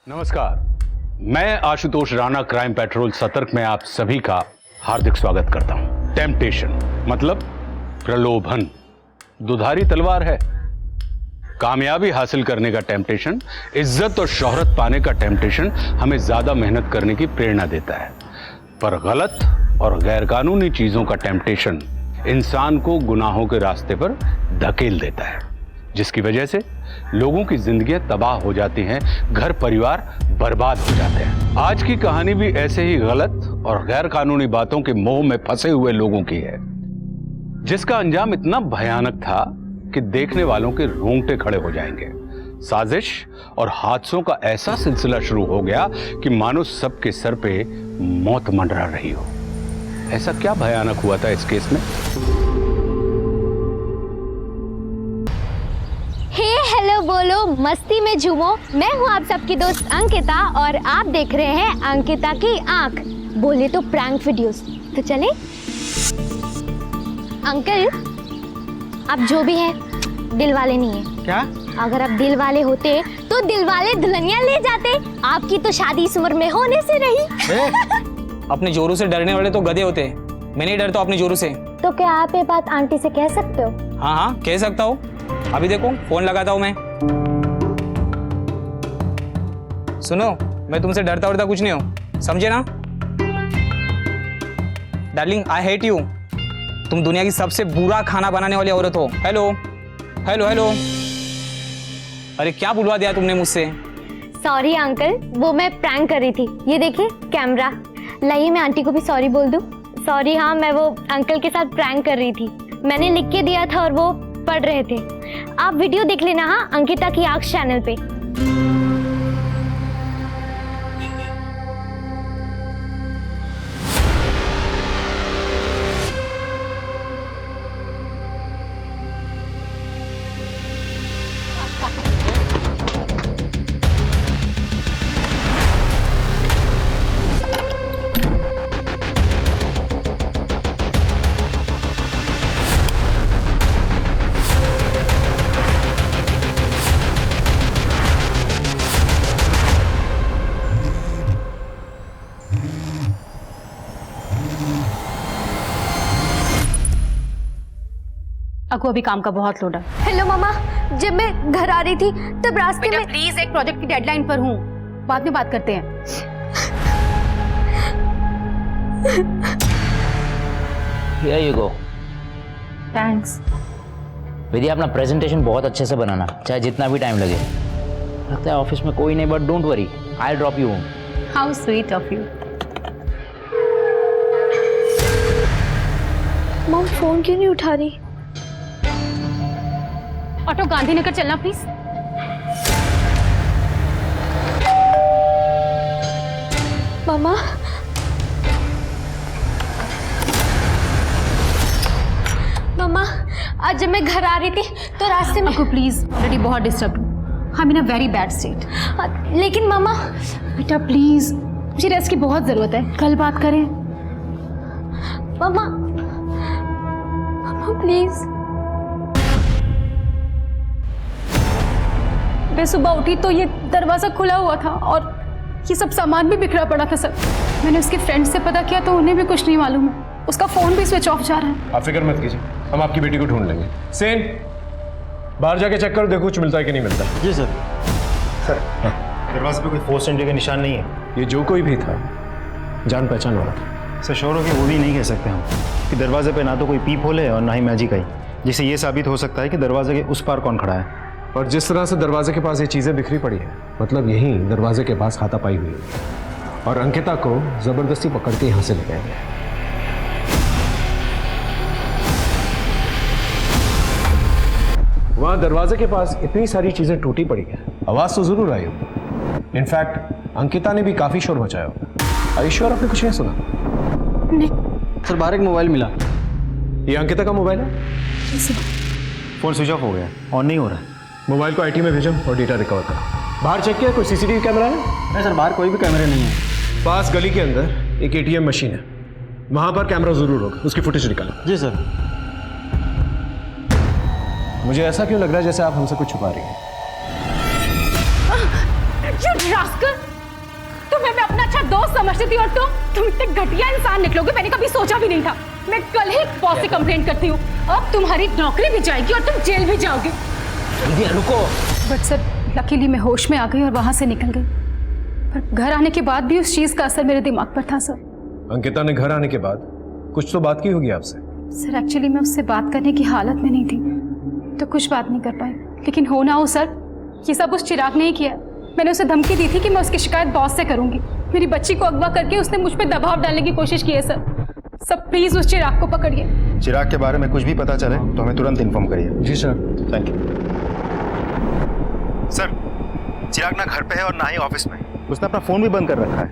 नमस्कार, मैं Ashutosh Rana crime petrol सतर्क में आप सभी का हार्दिक स्वागत करता हूं। टेम्पटेशन मतलब प्रलोभन दुधारी तलवार है। कामयाबी हासिल करने का टेम्पटेशन, इज्जत और शोहरत पाने का टेम्पटेशन हमें ज्यादा मेहनत करने की प्रेरणा देता है, पर गलत और गैरकानूनी चीजों का टेम्पटेशन इंसान को गुनाहों के रास्ते पर धकेल देता है, जिसकी वजह से लोगों की जिंदगियां तबाह हो जाती हैं, घर परिवार बर्बाद हो जाते हैं। आज की कहानी भी ऐसे ही गलत और गैर कानूनी बातों के मोह में फंसे हुए लोगों की है, जिसका अंजाम इतना भयानक था कि देखने वालों के रोंगटे खड़े हो जाएंगे। साजिश और हादसों का ऐसा सिलसिला शुरू हो गया कि मानो सबके सर पे मौत मंडरा रही हो। ऐसा क्या भयानक हुआ था इस केस में? हेलो बोलो, मस्ती में झूमो। मैं हूँ आप सबकी दोस्त अंकिता और आप देख रहे हैं अंकिता की आंख। बोले तो प्रैंक वीडियोस। तो चले। अंकल, आप जो भी हैं दिल वाले नहीं है। क्या? अगर आप दिल वाले होते तो दिल वाले दुल्हनिया ले जाते। आपकी तो शादी इस उम्र में होने से रही। अपने जोरू से डरने वाले तो गधे होते हैं, मैं नहीं डरता अपने जोरू से। तो क्या आप ये बात आंटी से कह सकते हो? हाँ हाँ कह सकता हूँ। अभी देखो फोन लगाता हूँ मैं। सुनो, मैं तुमसे डरता उड़ता कुछ नहीं हूँ, समझे ना? Darling, I hate you. तुम दुनिया की सबसे बुरा खाना बनाने वाली औरत हो। Hello hello hello. अरे क्या बुलवा दिया तुमने मुझसे? सॉरी अंकल, वो मैं प्रैंक कर रही थी। ये देखिए कैमरा। लाइए मैं आंटी को भी सॉरी बोल दूं। सॉरी, हाँ मैं वो अंकल के साथ प्रैंक कर रही थी। मैंने लिख के दिया था और वो पढ़ रहे थे। आप वीडियो देख लेना हाँ, अंकिता की आंख चैनल पे। अको अभी काम का बहुत लोड है। हेलो मामा, जब मैं घर आ रही थी तब रास्ते में। प्लीज, एक प्रोजेक्ट की डेडलाइन पर हूँ, बाद में बात करते हैं। Here you go. थैंक्स। विधि, अपना प्रेजेंटेशन बहुत अच्छे से बनाना, चाहे जितना भी टाइम लगे। लगता है ऑफिस में कोई नहीं, but don't worry, I drop you home. How sweet of you. Mom phone क्यों नहीं उठा रही? ऑटो गांधीनगर चलना प्लीज। मामा, मामा आज जब मैं घर आ रही थी तो रास्ते में। अको प्लीज, ऑलरेडी बहुत डिस्टर्ब हूँ। I am in a very bad state. लेकिन मामा। बेटा प्लीज, मुझे रेस्ट की बहुत जरूरत है, कल बात करें। मामा, मामा प्लीज। मैं सुबह उठी तो ये दरवाजा खुला हुआ था और ये सब सामान भी बिखरा पड़ा था सर। मैंने उसके फ्रेंड से पता किया तो उन्हें भी कुछ नहीं मालूम है। उसका फोन भी स्विच ऑफ जा रहा है। आप फिक्र मत कीजिए, हम आपकी बेटी को ढूंढ लेंगे। सेन, बाहर जाके चेक करो, देखो कुछ मिलता है कि नहीं मिलता। जी सर। सर, दरवाजे पे कोई फोर्स एंट्री का निशान नहीं है। ये जो कोई भी था, जान पहचान वाला था। सर श्योर हो कि वो भी नहीं कह सकते हम कि दरवाजे पे ना तो कोई पीप होल है और ना ही मैजिक आई, जिससे ये साबित हो सकता है कि दरवाजे के उस पार कौन खड़ा है। और जिस तरह से दरवाजे के पास ये चीजें बिखरी पड़ी है, मतलब यहीं दरवाजे के पास हाथापाई हुई है और अंकिता को जबरदस्ती पकड़ के यहां से ले गए हैं। वहां दरवाजे के पास इतनी सारी चीजें टूटी पड़ी है, आवाज तो जरूर आई होगी। इनफैक्ट अंकिता ने भी काफी शोर मचाया होगा। आर यू श्योर आपने कुछ नहीं सुना? सर, बाहर एक मोबाइल मिला। ये अंकिता का मोबाइल है? फोन स्विच ऑफ हो गया, ऑन नहीं हो रहा है। मोबाइल को आईटी में भेजो और डेटा रिकवर करो। बाहर चेक किया कोई सीसीटीवी कैमरा है? नहीं सर, बाहर कोई भी कैमरे नहीं है। पास गली के अंदर एक एटीएम मशीन है, वहां पर कैमरा जरूर होगा, उसकी फुटेज निकालो। जी सर। मुझे ऐसा क्यों लग रहा है जैसे आप हमसे कुछ छुपा रही हैं? You rascal! तुम्हें मैं अपना अच्छा दोस्त समझती थी और तुम इतने घटिया इंसान निकलोगे मैंने कभी सोचा भी नहीं था। मैं कल ही बॉस से कंप्लेंट करती हूँ। अब तुम्हारी नौकरी भी जाएगी और तुम जेल भी जाओगे। विद्या रुको। बट सर लकीली मैं होश में आ गई और वहां से निकल गई, पर घर आने के बाद भी उस चीज का असर मेरे दिमाग पर था सर। अंकिता ने घर आने के बाद कुछ तो बात की होगी आपसे। सर एक्चुअली मैं उससे बात करने की हालत में नहीं थी तो कुछ बात नहीं कर पाई, लेकिन हो ना हो सर ये सब उस चिराग ने ही किया। मैंने उसे धमकी दी थी कि मैं उसकी शिकायत बॉस से करूंगी। मेरी बच्ची को अगवा करके उसने मुझ पे दबाव डालने की कोशिश की है सर। सब प्लीज उस चिराग को पकड़िए। चिराग के बारे में कुछ भी पता चले तो हमें तुरंत इन्फॉर्म करिए। जी sir. Thank you sir. Chirag ना घर पे है और ना ही ऑफिस में। उसने अपना फ़ोन भी बंद कर रखा है।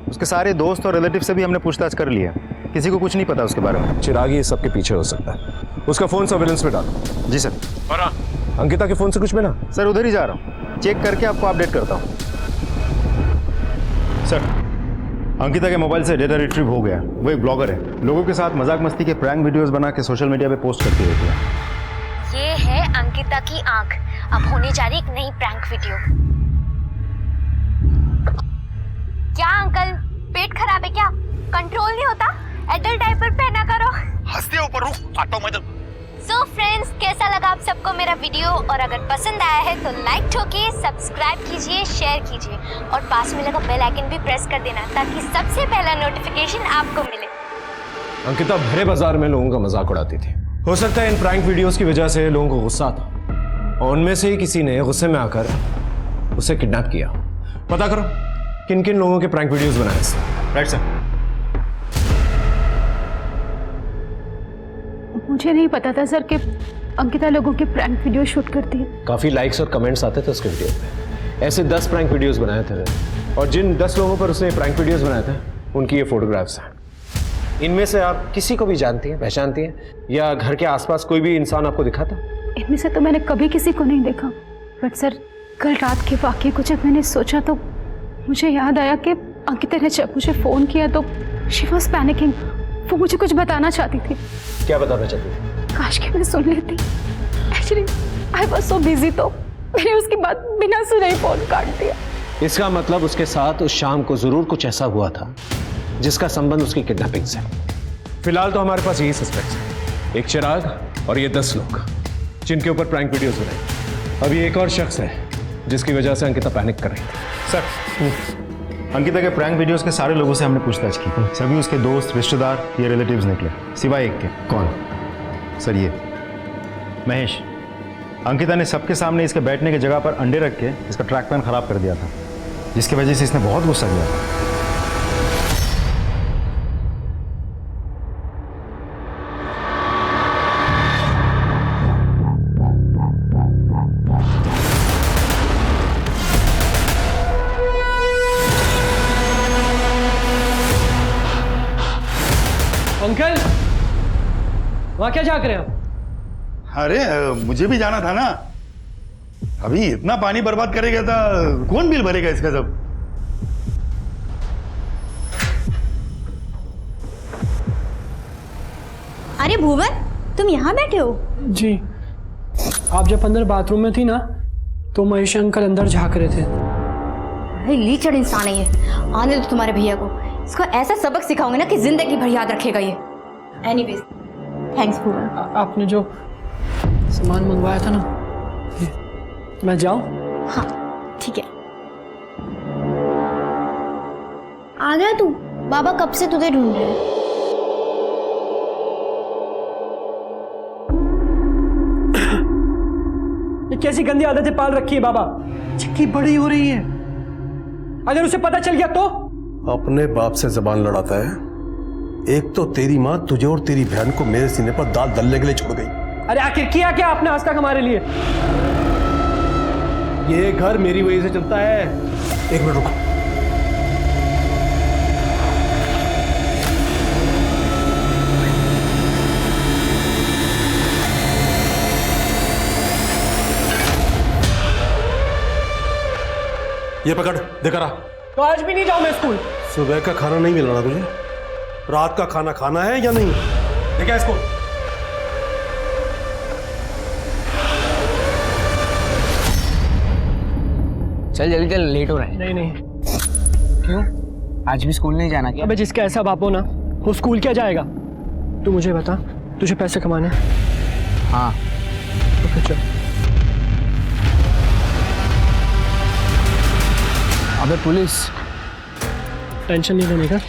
उसके सारे दोस्त और रिलेटिव से भी हमने पूछताछ कर लिया, किसी को कुछ नहीं पता उसके बारे में। चिराग ही सबके पीछे हो सकता है। उसका फोन सर्विलेंस में डालो। जी सर। और अंकिता के फोन से कुछ मिला? सर उधर ही जा रहा हूँ, चेक करके आपको अपडेट करता हूँ। सर अंकिता के मोबाइल से डेटा रिट्रीव हो गया। वो एक ब्लॉगर है, लोगों के साथ मजाक मस्ती के प्रैंक वीडियोस बना के सोशल मीडिया पे पोस्ट करती रहती है। ये है अंकिता की आंख। अब होने जा रही एक नई प्रैंक वीडियो। क्या अंकल पेट खराब है क्या? कंट्रोल नहीं होता? एडल्ट डायपर पहना करो। हंसते ऊपर रुक आटो मत। सो फ्रेंड्स कैसा लगा आप सबको मेरा वीडियो, और अगर पसंद आया है तो लाइक ठोकिए, सब्सक्राइब कीजिए, शेयर कीजिए और पास में लगा बेल आइकन भी प्रेस कर देना ताकि सबसे पहला नोटिफिकेशन आपको मिले। अंकिता भरे बाजार में लोगों का मजाक उड़ाती थी। हो सकता है इन प्रैंक वीडियोस की वजह से लोगों को गुस्सा आता और उनमें से ही किसी ने गुस्से में आकर उसे किडनैप किया। पता करो किन किन लोगों के प्रैंक वीडियोस बनाए इसने। Right sir. मुझे नहीं पता था सर कि अंकिता लोगों के प्रैंक वीडियो शूट करती है। काफी लाइक्स और कमेंट्स आते थे उसके वीडियो पे। ऐसे 10 प्रैंक वीडियोस बनाए थे और जिन 10 लोगों पर उसने प्रैंक वीडियोस बनाए थे उनकी ये फोटोग्राफ्स हैं। इनमें से आप किसी को भी जानती हैं, पहचानती हैं, या घर के आसपास कोई भी इंसान आपको दिखा था? इनमें से तो मैंने कभी किसी को नहीं देखा, बट सर कल रात के वाकये को जब मैंने सोचा तो मुझे याद आया कि अंकिता ने जब मुझे फोन किया तो शी वॉज पैनिकिंग। वो मुझे कुछ बताना चाहती थी। क्या बताना चाहती थी? काश कि मैं सुन लेती। Actually I was so busy तो मैंने उसकी बात बिना सुने ही फोन काट दिया। इसका मतलब उसके साथ उस शाम को जरूर कुछ ऐसा हुआ था जिसका संबंध उसकी किडनैपिंग से। फिलहाल तो हमारे पास यही सस्पेक्ट्स है, एक चिराग और ये 10 लोग जिनके ऊपर प्रैंक वीडियोस बनाए। अभी एक और शख्स है जिसकी वजह से अंकिता पैनिक कर रही थी। सर अंकिता के प्रैंक वीडियोस के सारे लोगों से हमने पूछताछ की। सभी उसके दोस्त, रिश्तेदार या रिलेटिव्स निकले सिवाय एक के। कौन? सर ये महेश। अंकिता ने सबके सामने इसके बैठने की जगह पर अंडे रख के इसका ट्रैक पैन खराब कर दिया था, जिसकी वजह से इसने बहुत गुस्सा किया था। अंकल वहां क्या झांक रहे हैं आप? अरे मुझे भी जाना था ना। अभी इतना पानी बर्बाद करेगा तो कौन बिल भरेगा इसका सब? अरे भुवन तुम यहाँ बैठे हो? जी, आप जब अंदर बाथरूम में थी ना तो महेश अंकल अंदर झांक रहे थे। अरे लीचड़ इंसान है ये। आने दो तुम्हारे भैया को, इसको ऐसा सबक सिखाऊंगे ना कि जिंदगी भर याद रखेगा ये। एनीवेज थैंक्स भुवन। आपने जो सामान मंगवाया था ना, ये, मैं जाऊं? हाँ ठीक है। आ गया तू? बाबा कब से तुझे ढूंढ रहे हैं। ये कैसी गंदी आदतें पाल रखी है बाबा? चिक्की बड़ी हो रही है, अगर उसे पता चल गया तो? अपने बाप से जबान लड़ाता है। एक तो तेरी माँ तुझे और तेरी बहन को मेरे सीने पर दाल दलने के लिए छोड़ गई। अरे आखिर किया क्या आपने आज तक हमारे लिए? ये घर मेरी वजह से चलता है। एक मिनट रुको। ये पकड़, देखा रहा। तो आज भी नहीं जाऊं मैं स्कूल? सुबह का खाना नहीं मिलना तुझे, रात का खाना खाना है या नहीं? देखा इसको। चल जल्दी चल, लेट हो रहा है। नहीं नहीं, क्यों? आज भी स्कूल नहीं जाना क्या? अबे जिसका ऐसा बाप हो ना, वो स्कूल क्या जाएगा? तू मुझे बता, तुझे पैसे कमाने हैं? हाँ। तो फिर चल। अबे पुलिस। टेंशन नहीं लेने का,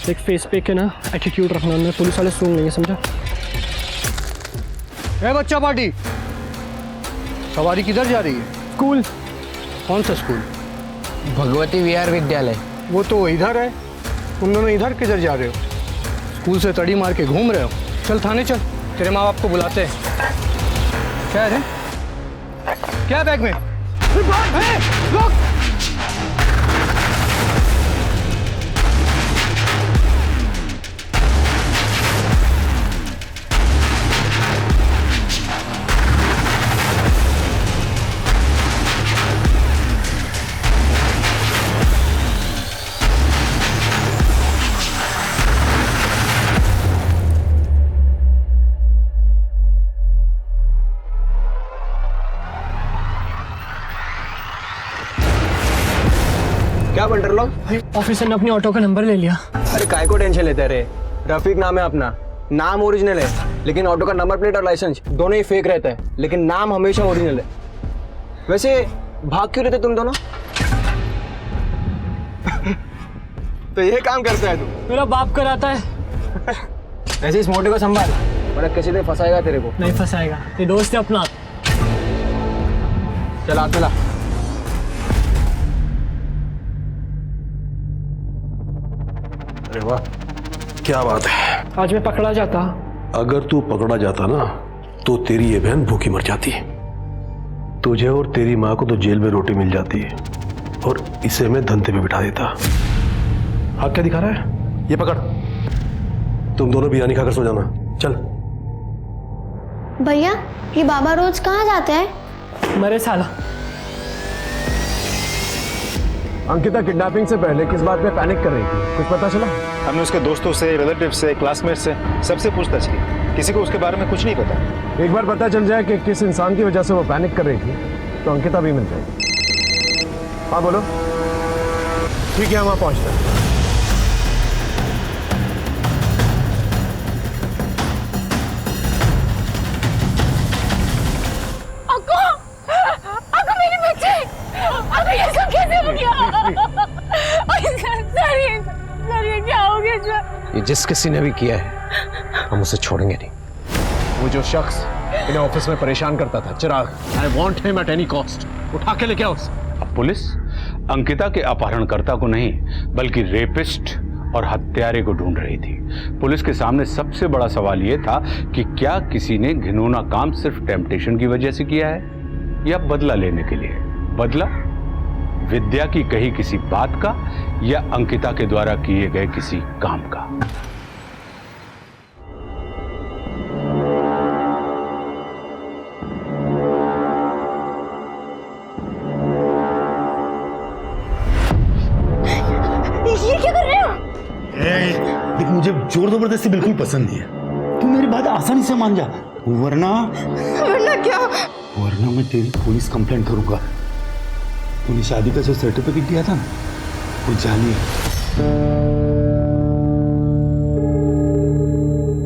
एक फेस पे के ना एटीट्यूड रखना, अंदर पुलिस वाले सूंघ लेंगे, समझा? ए बच्चा पार्टी, सवारी किधर जा रही है? स्कूल। कौन सा स्कूल? भगवती विहार विद्यालय। वो तो इधर है, तुम दोनों इधर किधर जा रहे हो? स्कूल से तड़ी मार के घूम रहे हो? चल थाने चल, तेरे माँ बाप को बुलाते हैं। क्या है रे? क्या बैग में? लोग! क्या बंटर लोग? ऑफिसर ने अपनी ऑटो का नंबर ले लिया। अरे काय को टेंशन लेते रे? रफीक नाम है अपना, नाम ओरिजिनल है, लेकिन ऑटो का नंबर प्लेट और लाइसेंस दोनों ही फेक रहता है, लेकिन नाम हमेशा ओरिजिनल है। वैसे भाग क्यों रहे थे तुम दोनों? तो ये काम करता है तू? मेरा बाप कराता है। वैसे इस मोटे को संभाल, वरना किसी ने फंसाएगा तेरे को। नहीं फंसाएगा, ये दोस्त है अपना। चला चला। अरे वाह, क्या बात है। आज मैं पकड़ा जाता। अगर तू पकड़ा जाता ना, तो तेरी ये बहन भूखी मर जाती। तुझे और तेरी माँ को तो जेल में रोटी मिल जाती, और इसे मैं धंधे पे बिठा देता। हाथ क्या दिखा रहा है? ये पकड़, तुम दोनों बिरयानी खाकर सो जाना। चल। भैया, ये बाबा रोज कहाँ जाते हैं? मरे साला। अंकिता किडनैपिंग से पहले किस बात पे पैनिक कर रही थी, कुछ पता चला? हमने उसके दोस्तों से, रिलेटिव से, क्लासमेट से सबसे पूछताछ की, किसी को उसके बारे में कुछ नहीं पता। एक बार पता चल जाए कि किस इंसान की वजह से वो पैनिक कर रही थी, तो अंकिता भी मिल जाएगी। हाँ बोलो। ठीक है, हम वहाँ पहुँचते हैं। ये जिस किसी ने भी किया है, हम उसे छोड़ेंगे नहीं। वो जो शख्स इन्हें ऑफिस में परेशान करता था, Chirag, I want him at any cost. उठा के लेके आओ उसे। अब पुलिस अंकिता के अपहरणकर्ता को नहीं, बल्कि रेपिस्ट और हत्यारे को ढूंढ रही थी। पुलिस के सामने सबसे बड़ा सवाल यह था कि क्या किसी ने घिनौना काम सिर्फ टेम्पटेशन की वजह से किया है, या बदला लेने के लिए? बदला विद्या की कही किसी बात का, या अंकिता के द्वारा किए गए किसी काम का? ये क्या कर रहे हो? देख, मुझे जोर जबरदस्ती बिल्कुल पसंद नहीं है। तू मेरी बात आसानी से मान जा, वरना क्या? वरना मैं तेरी पुलिस कंप्लेंट करूंगा। तूने शादी का जो सर्टिफिकेट दिया था ना, वो जाली है।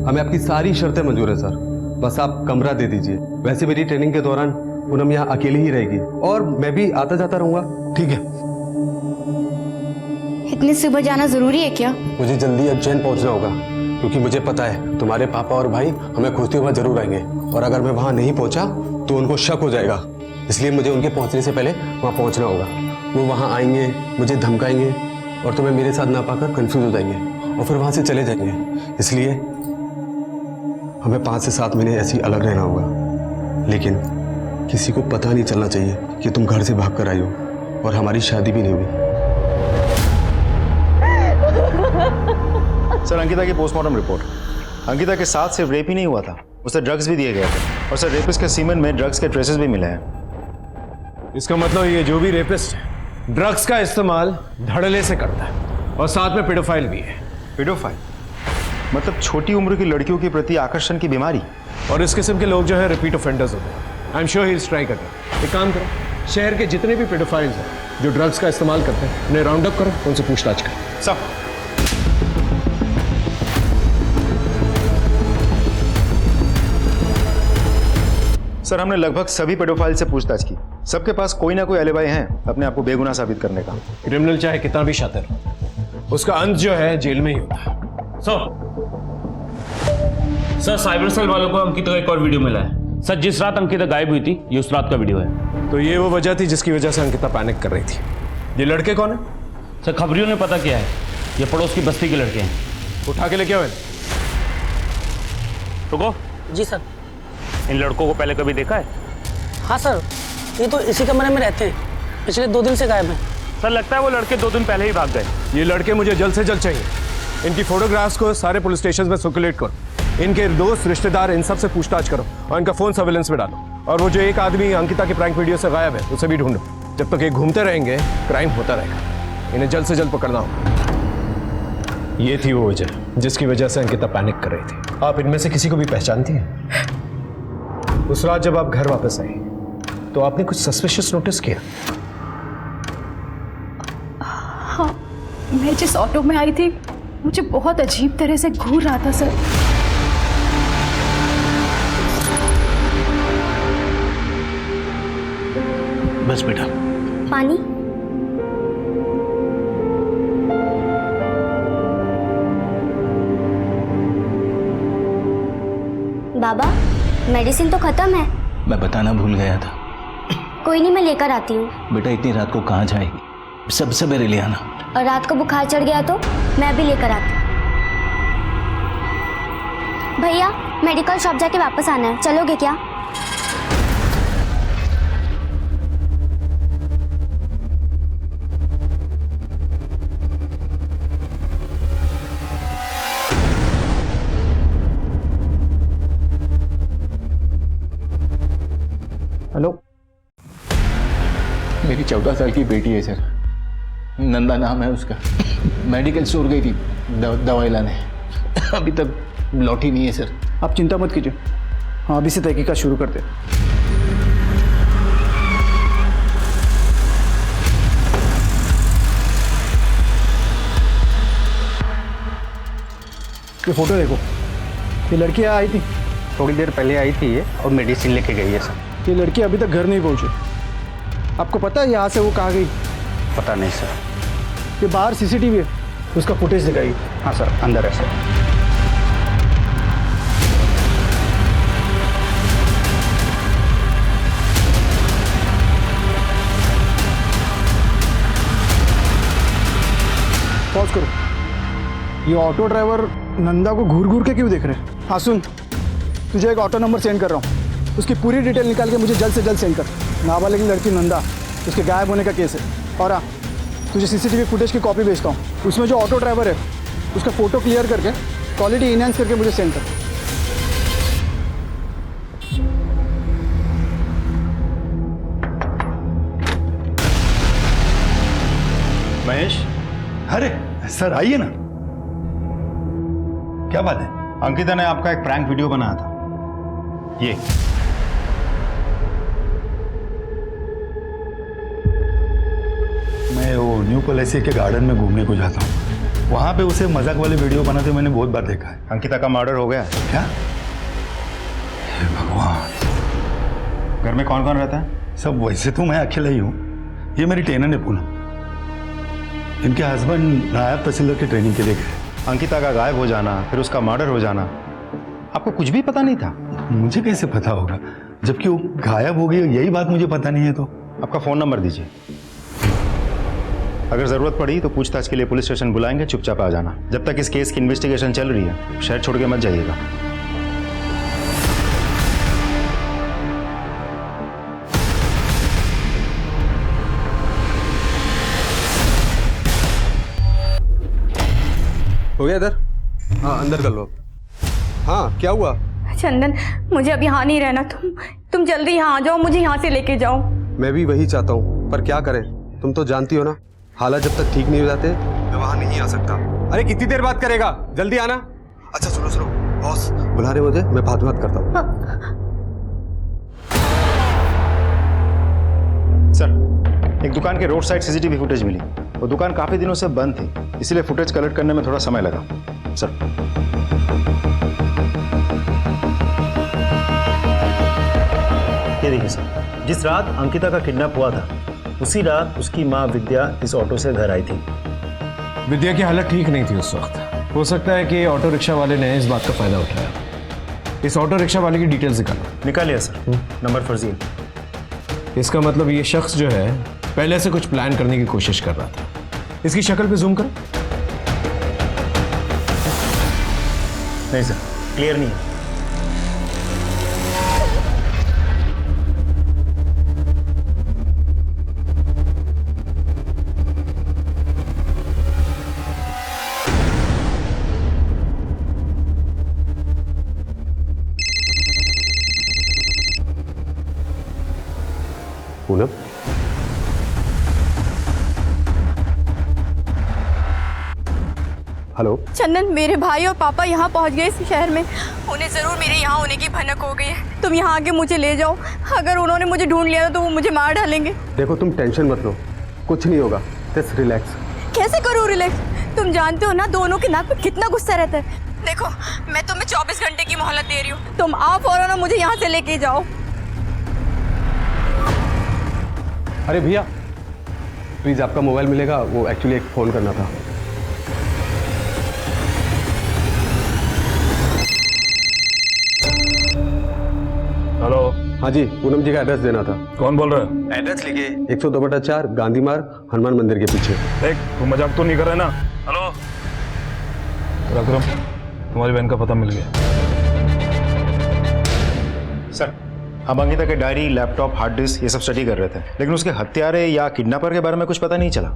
हमें आपकी सारी शर्तें मंजूर है सर, बस आप कमरा दे दीजिए। वैसे मेरी ट्रेनिंग के दौरान पूनम यहाँ अकेली ही रहेगी, और मैं भी आता जाता रहूंगा। ठीक है। इतनी सुबह जाना जरूरी है क्या? मुझे जल्दी उज्जैन पहुंचना होगा, क्योंकि मुझे पता है तुम्हारे पापा और भाई हमें खोजते हुए जरूर आएंगे, और अगर मैं वहां नहीं पहुंचा तो उनको शक हो जाएगा। इसलिए मुझे उनके पहुंचने से पहले वहां पहुंचना होगा। वो वहां आएंगे, मुझे धमकाएंगे, और तुम्हें मेरे साथ ना पाकर कंफ्यूज हो जाएंगे, और फिर वहां से चले जाएंगे। इसलिए हमें 5 से 7 महीने ऐसे ही अलग रहना होगा, लेकिन किसी को पता नहीं चलना चाहिए कि तुम घर से भाग कर आई हो, और हमारी शादी भी नहीं हुई। सर, अंकिता की पोस्टमार्टम रिपोर्ट। अंकिता के साथ सिर्फ रेप ही नहीं हुआ था, उसे ड्रग्स भी दिए गए थे, और सर रेपिस्ट के सीमेन में ड्रग्स के ट्रेसेस भी मिले हैं। इसका मतलब ये जो भी रेपिस्ट है, ड्रग्स का इस्तेमाल धड़ल्ले से करता है, और साथ में पेडोफाइल भी है। पेडोफाइल मतलब छोटी उम्र की लड़कियों के प्रति आकर्षण की बीमारी। और इस किस्म के लोग जो है रिपीट ऑफेंडर्स होते हैं। I am sure he will strike again. एक काम करो, शहर के जितने भी पेडोफाइल्स हैं जो ड्रग्स का इस्तेमाल करते हैं उन्हें राउंड अप करो, उनसे पूछताछ करो। सब सर, हमने लगभग सभी पेडोफाइल से पूछताछ की। सबके पास कोई ना कोई एलिबाई है अपने आप को बेगुनाह साबित करने का। क्रिमिनल चाहे कितना भी शातिर हो, उसका अंत जो है जेल में ही होता है। सर साइबर सेल वालों को अंकिता का एक और वीडियो मिला है। सर जिस रात अंकिता गायब हुई थी ये उस रात का वीडियो है। तो ये वो वजह थी जिसकी वजह से अंकिता पैनिक कर रही थी। ये लड़के कौन है? सर खबरियों ने पता किया है, ये पड़ोस की बस्ती के लड़के हैं। उठा के लेके आओ। रुको। जी सर। इन लड़कों को पहले कभी देखा है? हाँ सर, ये तो इसी कमरे में रहते हैं, पिछले 2 दिन से गायब हैं। सर लगता है वो लड़के 2 दिन पहले ही भाग गए। ये लड़के मुझे जल्द से जल्द चाहिए। इनकी फोटोग्राफ्स को सारे पुलिस स्टेशन में सर्कुलेट करो। इनके दोस्त रिश्तेदार इन सब से पूछताछ करो और इनका फोन सर्वेलेंस में डालो। और वो जो एक आदमी अंकिता की प्रैंक वीडियो से गायब है उसे भी ढूंढो। जब तक ये घूमते रहेंगे क्राइम होता रहेगा। इन्हें जल्द से जल्द पकड़ना होगा। ये थी वो वजह जिसकी वजह से अंकिता पैनिक कर रही थी। आप इनमें से किसी को भी पहचानती हैं? उस रात जब आप घर वापस आई तो आपने कुछ सस्पिशियस नोटिस किया? हाँ, मैं जिस ऑटो में आई थी मुझे बहुत अजीब तरह से घूर रहा था सर। बस बेटा। पानी। बाबा मेडिसिन तो खत्म है। मैं बताना भूल गया था। कोई नहीं, मैं लेकर आती हूँ। बेटा इतनी रात को कहाँ जाएगी? सब सवेरे ले आना। और रात को बुखार चढ़ गया तो मैं भी लेकर आती हूँ। भैया मेडिकल शॉप जाके वापस आना है, चलोगे क्या? हेलो, मेरी 14 साल की बेटी है सर, नंदा नाम है उसका। मेडिकल स्टोर गई थी दवाई लाने, अभी तक लौटी नहीं है सर। आप चिंता मत कीजिए, हाँ अभी से तहकीकात शुरू करते हैं। ये फोटो देखो, ये लड़की आई थी थोड़ी देर पहले आई थी ये और मेडिसिन लेके गई है सर। ये लड़की अभी तक घर नहीं पहुंची। आपको पता है यहाँ से वो कहाँ गई? पता नहीं सर। ये बाहर सीसीटीवी है, उसका फुटेज दिखाई। हाँ सर, अंदर है सर। पॉज करो। ये ऑटो ड्राइवर नंदा को घूर घूर के क्यों देख रहे हैं? हाँ सुन, तुझे एक ऑटो नंबर सेंड कर रहा हूँ, उसकी पूरी डिटेल निकाल के मुझे जल्द से जल्द सेंड कर। नाबालिग लड़की नंदा, उसके गायब होने का केस है। और हाँ, तुझे सीसीटीवी फुटेज की कॉपी भेजता हूँ, उसमें जो ऑटो ड्राइवर है उसका फोटो क्लियर करके क्वालिटी इनहेंस करके मुझे सेंड कर। महेश। अरे सर आइए ना। क्या बात है? अंकिता ने आपका एक प्रैंक वीडियो बनाया था, ये। मैं वो न्यू पॉलिसी के गार्डन में घूमने को जाता हूँ, वहाँ पे उसे मजाक वाले वीडियो बनाते मैंने बहुत बार देखा है। अंकिता का मर्डर हो गया है क्या? हे भगवान। घर में कौन कौन रहता है? सब वैसे तो मैं अकेला ही हूँ, ये मेरी टेनर है पूनम। इनके हस्बैंड नायब तहसीलदार की ट्रेनिंग के लिए गए। अंकिता का गायब हो जाना, फिर उसका मर्डर हो जाना, आपको कुछ भी पता नहीं था? मुझे कैसे पता होगा जबकि वो गायब हो गई, यही बात मुझे पता नहीं है। तो आपका फोन नंबर दीजिए, अगर जरूरत पड़ी तो पूछताछ के लिए पुलिस स्टेशन बुलाएंगे, चुपचाप आ जाना। जब तक इस केस की इन्वेस्टिगेशन चल रही है शहर छोड़ के मत जाइएगा। हो गया इधर? हाँ अंदर कर लो। हाँ क्या हुआ? चंदन, मुझे अब यहाँ नहीं रहना। तुम जल्दी यहाँ आ जाओ, मुझे यहाँ से लेके जाओ। मैं भी वही चाहता हूँ, पर क्या करें, तुम तो जानती हो ना, हालात जब तक ठीक नहीं हो जाते मैं वहाँ नहीं आ सकता। अरे कितनी देर बात करेगा, जल्दी आना। अच्छा सुनो सुनो, बॉस बुला रहे मुझे, मैं बात करता हूँ। सर, एक दुकान के रोड साइड सीसीटीवी फुटेज मिली। वो दुकान काफी दिनों से बंद थी, इसीलिए फुटेज कलेक्ट करने में थोड़ा समय लगा। सर, ये देखिए सर, जिस रात अंकिता का किडनैप हुआ था उसी रात उसकी माँ विद्या इस ऑटो से घर आई थी। विद्या की हालत ठीक नहीं थी उस वक्त। हो सकता है कि ऑटो रिक्शा वाले ने इस बात का फायदा उठाया। इस ऑटो रिक्शा वाले की डिटेल्स निकालिए सर, नंबर फर्जी है। इसका मतलब ये शख्स जो है पहले से कुछ प्लान करने की कोशिश कर रहा था। इसकी शक्ल पे जूम करो। नहीं सर, क्लियर नहीं है। पूनम, हेलो। चंदन, मेरे भाई और पापा यहाँ पहुँच गए इस शहर में। उन्हें ज़रूर मेरे यहाँ होने की भनक हो गई है। तुम यहाँ आके मुझे ले जाओ। अगर उन्होंने मुझे ढूंढ लिया तो वो मुझे मार डालेंगे। देखो, तुम टेंशन मत लो, कुछ नहीं होगा। Just relax. कैसे करूँ रिलैक्स? तुम जानते हो ना दोनों के नाक पे कितना गुस्सा रहता है। देखो, मैं तुम्हें 24 घंटे की मोहलत दे रही हूँ। तुम आओ फौरन, मुझे यहाँ से लेके जाओ। अरे भैया, प्लीज़ आपका मोबाइल मिलेगा? वो एक्चुअली एक फ़ोन करना था। हेलो। हाँ जी, पूनम जी का एड्रेस देना था। कौन बोल रहे हो? एड्रेस लिखिए। 102/4 गांधी मार्ग, हनुमान मंदिर के पीछे। देख, तू मजाक तो नहीं कर रहा ना? हेलो पराक्रम, तुम्हारी बहन का पता मिल गया। सर, हम अंकिता के डायरी, लैपटॉप, हार्ड डिस्क ये सब स्टडी कर रहे थे, लेकिन उसके हत्यारे या किडनैपर के बारे में कुछ पता नहीं चला।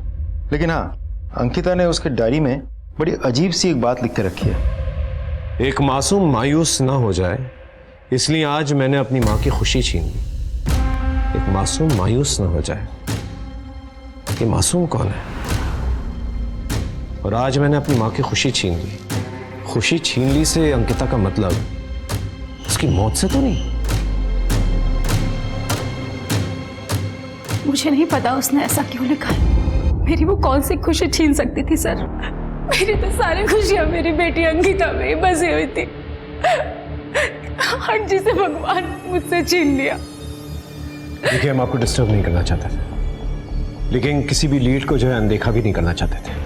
लेकिन हाँ, अंकिता ने उसके डायरी में बड़ी अजीब सी एक बात लिख के रखी है। एक मासूम मायूस ना हो जाए इसलिए आज मैंने अपनी माँ की खुशी छीन ली। एक मासूम मायूस ना हो जाए। ये मासूम कौन है? और आज मैंने अपनी माँ की खुशी छीन ली। खुशी छीन ली से अंकिता का मतलब उसकी मौत से तो नहीं? मुझे नहीं पता उसने ऐसा क्यों लिखा है। मेरी वो कौन सी खुशी छीन सकती थी सर? मेरी तो सारी खुशियां मेरी बेटी अंकिता में ही बसी हुई थी। हर चीज से भगवान मुझसे छीन लिया। देखिए, हम आपको डिस्टर्ब नहीं करना चाहते थे, लेकिन किसी भी लीड को जो है अनदेखा भी नहीं करना चाहते थे।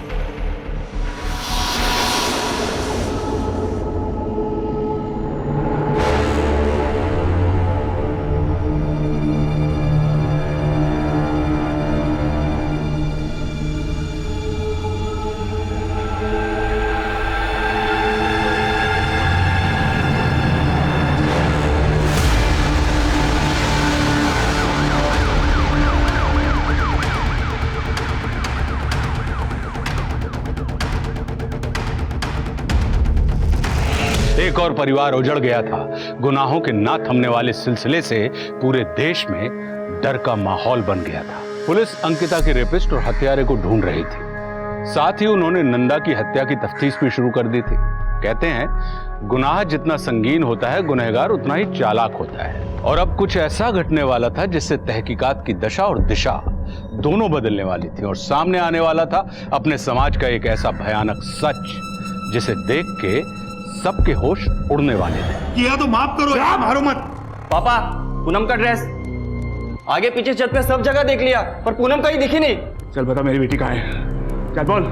एक और परिवार उजड़ गया था। गुनाहों के ना थमने वाले सिलसिले से पूरे देश में डर का माहौल बन गया था। पुलिस अंकिता के रेपिस्ट और हत्यारे को ढूंढ रही थी। साथ ही उन्होंने नंदा की हत्या की तफ्तीश भी शुरू कर दी थी। कहते हैं, गुनाह जितना संगीन होता है, गुनहगार उतना ही चालाक होता है। और अब कुछ ऐसा घटने वाला था जिससे तहकीकात की दशा और दिशा दोनों बदलने वाली थी। और सामने आने वाला था अपने समाज का एक ऐसा भयानक सच जिसे देख के सबके होश उड़ने वाले थे। किया तो माफ करो यार, मारो मत। पापा, पूनम का ड्रेस आगे पीछे छत पे सब जगह देख लिया, पर पूनम कहीं दिखी नहीं। चल बता, मेरी बेटी कहाँ है? चल बोल।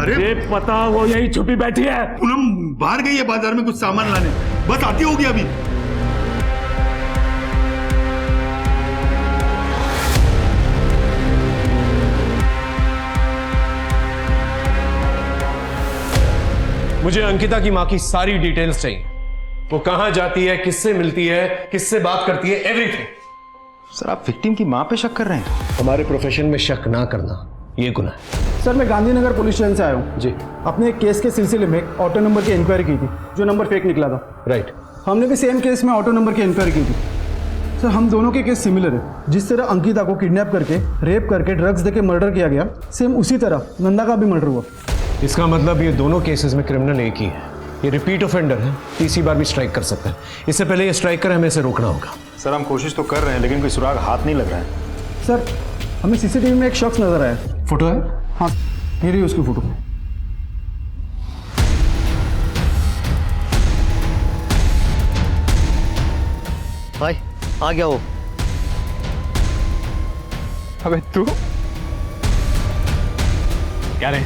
अरे पता, वो यही छुपी बैठी है। पूनम बाहर गई है बाजार में कुछ सामान लाने, बस आती होगी अभी। मुझे अंकिता की माँ की सारी डिटेल्स चाहिए। वो कहाँ जाती है, किससे मिलती है, किससे बात करती है, एवरीथिंग। सर, आप विक्टिम की माँ पे शक कर रहे हैं? हमारे प्रोफेशन में शक ना करना ये गुनाह है। सर, मैं गांधीनगर पुलिस स्टेशन से आया हूँ जी। अपने एक केस के सिलसिले में ऑटो नंबर की इंक्वायरी की थी, जो नंबर फेक निकला था। राइट। हमने भी सेम केस में ऑटो नंबर की इंक्वायरी की थी। सर, हम दोनों के केस सिमिलर है। जिस तरह अंकिता को किडनैप करके, रेप करके, ड्रग्स देके मर्डर किया गया, सेम उसी तरह नंदा का भी मर्डर हुआ। इसका मतलब ये दोनों केसेस में क्रिमिनल एक ही है। ये रिपीट ऑफेंडर है, तीसरी बार भी स्ट्राइक कर सकता है। इससे पहले ये स्ट्राइक करे, हमें इसे रोकना होगा। सर, हम कोशिश तो कर रहे हैं, लेकिन कोई सुराग हाथ नहीं लग रहा है। सर, हमें सीसीटीवी में एक शख्स नजर आया। फोटो है? हाँ, ये रही उसकी फोटो। भाई आ गया वो। अबे तू क्या रे,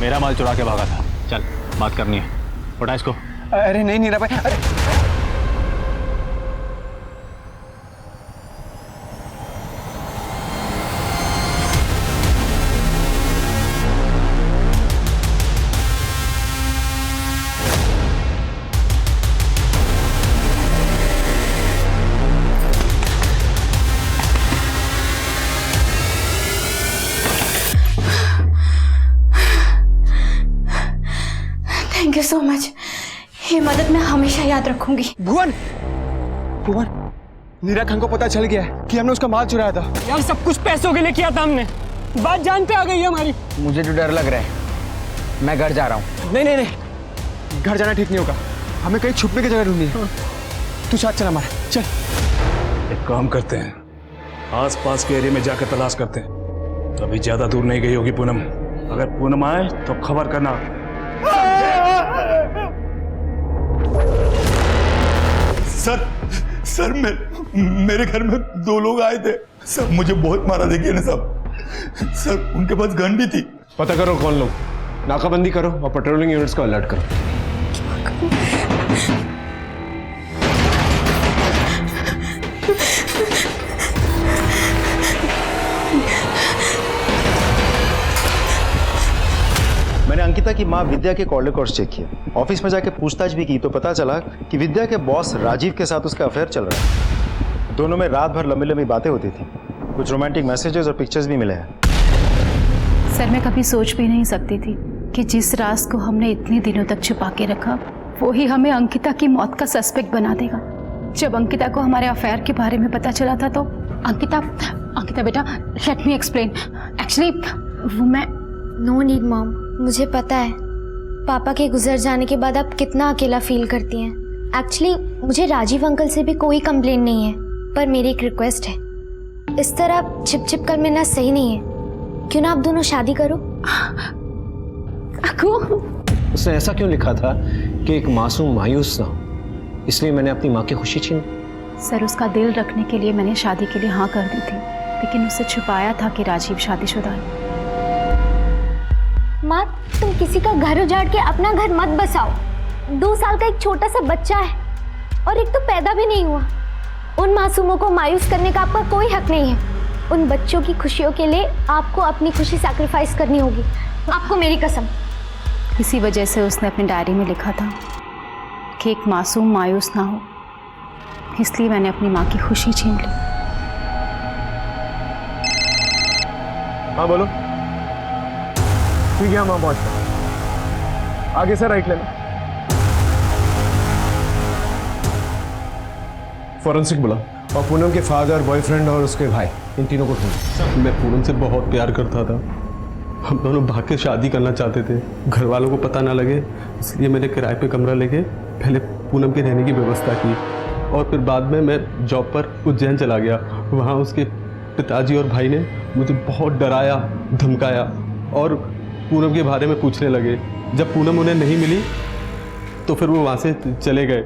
मेरा माल चुरा के भागा था। चल बात करनी है, उठा इसको। अरे नहीं नीरा भाई, अरे थैंक यू सो मच, ये मदद मैं हमेशा याद रखूंगी। भुवन, भुवन, नीरा खान को पता चल गया है कि हमने उसका माल चुराया था। यार सब कुछ पैसों के लिए किया था हमने, बात जान पे आ गई है हमारी। मुझे तो डर लग रहा है, मैं घर जा रहा हूँ। नहीं नहीं नहीं, घर जाना ठीक नहीं होगा, हमें कहीं छुपने की जगह ढूंढनी है। तू साथ चल हमारे, चल। एक काम करते हैं, आस पास के एरिया में जाकर तलाश करते हैं। तो अभी ज्यादा दूर नहीं गई होगी पूनम। अगर पूनम आए तो खबर करना। सर मेरे घर में 2 लोग आए थे सर, मुझे बहुत मारा, देखिए ना सब। सर उनके पास गन भी थी। पता करो कौन लोग, नाकाबंदी करो और पेट्रोलिंग यूनिट्स को अलर्ट करो। मैंने अंकिता की माँ विद्या के कॉल रिकॉर्ड्स चेक किए, ऑफिस में जाके पूछताछ भी की तो पता चला कि विद्या के बॉस राजीव के साथ उसका अफेयर चल रहा है। दोनों में रात भर लंबी लंबी बातें होती थी, कुछ रोमांटिक मैसेजेस और पिक्चर्स भी मिले हैं। सर मैं कभी सोच भी नहीं सकती थी कि जिस राज को हमने इतने दिनों तक छुपा के रखा वो ही हमें अंकिता की मौत का सस्पेक्ट बना देगा। जब अंकिता को हमारे अफेयर के बारे में पता चला था तो अंकिता बेटा, लेट मी एक्सप्लेन। एक्चुअली वो मैं नो नीड मॉम, मुझे पता है पापा के गुजर जाने के बाद आप कितना अकेला फील करती हैं। एक्चुअली मुझे राजीव अंकल से भी कोई कंप्लेन नहीं है, पर मेरी एक रिक्वेस्ट है, इस तरह छिप छिप कर मिलना सही नहीं है। क्यों ना आप दोनों शादी करो? उसने ऐसा क्यों लिखा था कि एक मासूम मायूस ना हो, इसलिए मैंने अपनी माँ की खुशी छीन। सर उसका दिल रखने के लिए मैंने शादी के लिए हाँ कर दी थी, लेकिन उससे छुपाया था कि राजीव शादीशुदा है। माँ तुम किसी का घर उजाड़ के अपना घर मत बसाओ। 2 साल का एक छोटा सा बच्चा है और एक तो पैदा भी नहीं हुआ। उन मासूमों को मायूस करने का आपका कोई हक नहीं है। उन बच्चों की खुशियों के लिए आपको अपनी खुशी सैक्रिफाइस करनी होगी, आपको मेरी कसम। इसी वजह से उसने अपनी डायरी में लिखा था कि एक मासूम मायूस ना हो, इसलिए मैंने अपनी माँ की खुशी छीन ली। हाँ बोलो। ठीक है, हम वहाँ पहुँचते हैं। आगे से राइट लेना। फॉरेंसिक बुला और पूनम के फादर, बॉयफ्रेंड और उसके भाई, इन तीनों को ढूंढो। मैं पूनम से बहुत प्यार करता था, हम दोनों भाग के शादी करना चाहते थे। घर वालों को पता ना लगे इसलिए मैंने किराए पे कमरा लेके पहले पूनम के रहने की व्यवस्था की, और फिर बाद में मैं जॉब पर उज्जैन चला गया। वहाँ उसके पिताजी और भाई ने मुझे बहुत डराया, धमकाया और पूनम के बारे में पूछने लगे। जब पूनम उन्हें नहीं मिली तो फिर वो वहाँ से चले गए।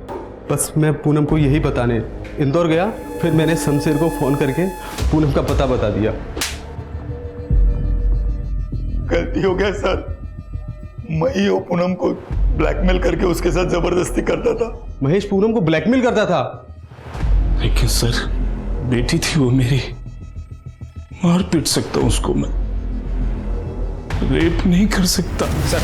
बस मैं पूनम को यही बताने इंदौर गया, फिर मैंने शमशेर को फ़ोन करके पूनम का पता बता दिया। गलती हो गया सर, मैं ही वो पूनम को ब्लैकमेल करके उसके साथ जबरदस्ती करता था। महेश पूनम को ब्लैकमेल करता था? लेकिन सर बेटी थी वो मेरी, मार पीट सकता हूँ उसको, मैं रेप नहीं कर सकता। सर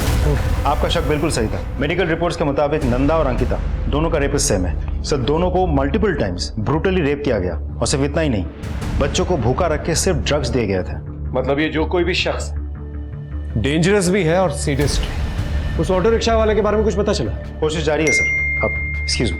आपका शक बिल्कुल सही था। मेडिकल रिपोर्ट्स के मुताबिक नंदा और अंकिता दोनों का रेपिस्ट सेम है। सर दोनों को मल्टीपल टाइम्स ब्रूटली रेप किया गया, और सिर्फ इतना ही नहीं, बच्चों को भूखा रख के सिर्फ ड्रग्स दिए गए थे। मतलब ये जो कोई भी शख्स डेंजरस भी है और सीरियस भी। उस ऑटो रिक्शा वाले के बारे में कुछ पता चला? कोशिश जारी है सर। अब एक्सक्यूज मी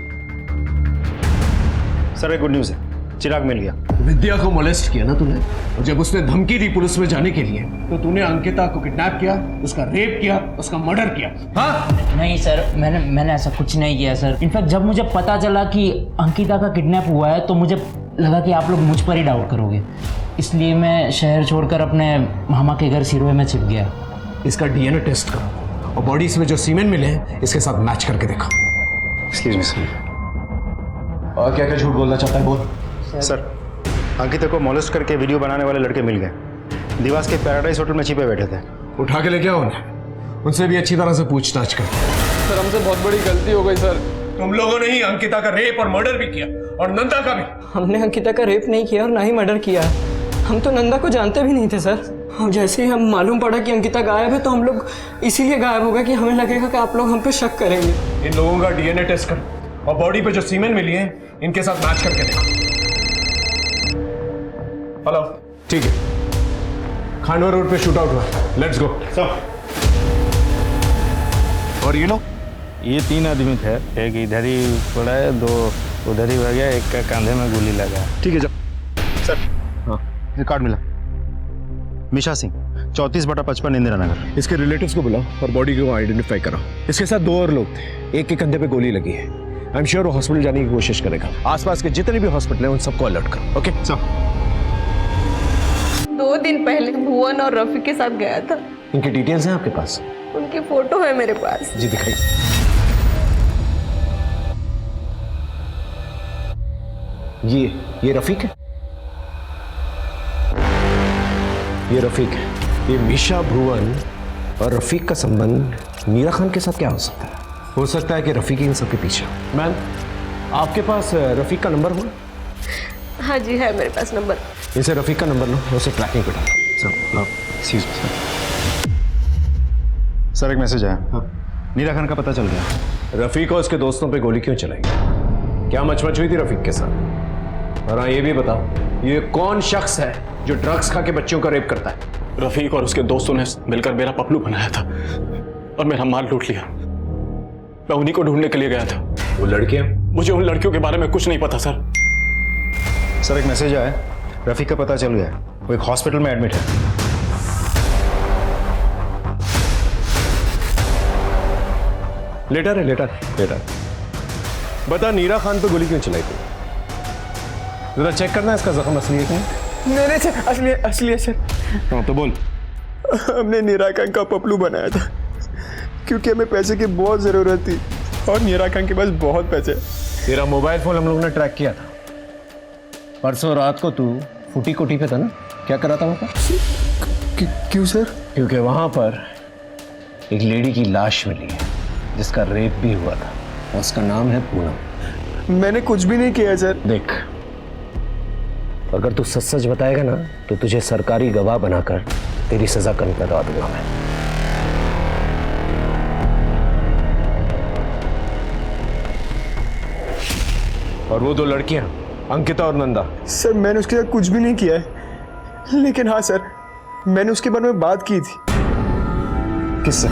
सर, एक गुड न्यूज़ है, चिराग मिल गया। विद्या को मोलेस्ट किया ना तूने, और जब उसने धमकी दी पुलिस में जाने के लिए तो तूने अंकिता को किडनैप किया, उसका रेप किया, उसका मर्डर किया। हाँ नहीं सर, मैंने ऐसा कुछ नहीं किया सर। इनफैक्ट जब मुझे पता चला कि अंकिता का किडनैप हुआ है तो मुझे लगा कि आप लोग मुझ पर ही डाउट करोगे, इसलिए मैं शहर छोड़कर अपने मामा के घर सिरोहे में छिप गया। इसका डीएनए टेस्ट करो और बॉडी में जो सीमेंट मिले हैं इसके साथ मैच करके देखो। Excuse me sir. और क्या क्या झूठ बोलना चाहता है बोल। सर, अंकिता को मोलेस्ट करके वीडियो बनाने वाले लड़के मिल गए। दिवास के पैराडाइज होटल में छिपे बैठे थे। उठा के लेके आओ उन्हें, उनसे भी अच्छी तरह से पूछताछ कर। सर हमसे बहुत बड़ी गलती हो गई सर। तुम लोगों ने ही अंकिता का रेप और मर्डर भी किया, और नंदा का भी। हमने अंकिता का रेप नहीं किया और ना ही मर्डर किया। हम तो नंदा को जानते भी नहीं थे सर। और जैसे ही हम मालूम पड़ा कि अंकिता गायब है तो हम लोग इसीलिए गायब हो गए कि हमें लगेगा कि आप लोग हम पे शक करेंगे। इन लोगों का डीएनए टेस्ट करो और बॉडी पे जो सीमेंट मिली है इनके साथ मैच करके देखो। हेलो, ठीक है, खांडवा रोड पे शूट आउट हुआ, लेट्स गो। और ये लोग? ये 3 आदमी थे, एक इधर ही पड़ा है, 2 उधर ही भाग गया, एक का कंधे में गोली लगा। ठीक है सर। हाँ, रिकॉर्ड मिला। मिशा सिंह, 34/55 इंदिरा नगर। इसके रिलेटिव्स को बुलाओ और बॉडी को आइडेंटिफाई कराओ। इसके साथ 2 और लोग थे, एक के कंधे पे गोली लगी है। आई एम श्योर वो हॉस्पिटल जाने की कोशिश करेगा। आसपास के जितने भी हॉस्पिटल हैं उन सबको अलर्ट करो। Okay sir. 2 दिन पहले भुवन और रफी के साथ गया था। इनकी डिटेल्स हैं आपके पास? उनकी फोटो है मेरे पास। जी दिखाइए। ये रफीक है? ये रफीक है। ये मिशा, भुवन और रफीक का संबंध मीरा खान के साथ क्या हो सकता है? हो सकता है कि रफीक इन सबके पीछे। मैम, आपके पास रफीक का नंबर हो? हाँ जी, है मेरे पास नंबर। इसे रफीक का नंबर लो, उसे ट्रैकिंग पे डालो। सर एक मैसेज आया। हाँ। मीरा खान का पता चल गया। रफीक और उसके दोस्तों पे गोली क्यों चलाई? क्या मचमच हुई थी रफीक के साथ? और हाँ, ये भी बताओ, ये कौन शख्स है जो ड्रग्स खा के बच्चों का रेप करता है? रफीक और उसके दोस्तों ने मिलकर मेरा पपलू बनाया था और मेरा माल लूट लिया। मैं उन्हीं को ढूंढने के लिए गया था। वो लड़कियां? मुझे उन लड़कियों के बारे में कुछ नहीं पता सर। सर एक मैसेज आया, रफीक का पता चल गया, वो एक हॉस्पिटल में एडमिट है। लेटर है, लेटर। बता, नीरा खान पे गोली क्यों चलाई थी? जरा चेक करना इसका जख्म असली है क्या? मेरे से असली है सर। हाँ तो बोल। हमने नीरा खान का पपलू बनाया था क्योंकि हमें पैसे की बहुत ज़रूरत थी और नीरा खान के पास बहुत पैसे। तेरा मोबाइल फोन हम लोगों ने ट्रैक किया था। परसों रात को तू फूटी कोठी पे था ना? क्या कर रहा था वहाँ पर? क्यों सर? क्योंकि वहाँ पर एक लेडी की लाश मिली है जिसका रेप भी हुआ था, और उसका नाम है पूनम। मैंने कुछ भी नहीं किया सर। देख, अगर तू सच सच बताएगा ना तो तुझे सरकारी गवाह बनाकर तेरी सजा कम करवा दूंगा मैं। और वो 2 लड़कियां, अंकिता और नंदा। सर मैंने उसके साथ कुछ भी नहीं किया है, लेकिन हाँ सर, मैंने उसके बारे में बात की थी। किससे?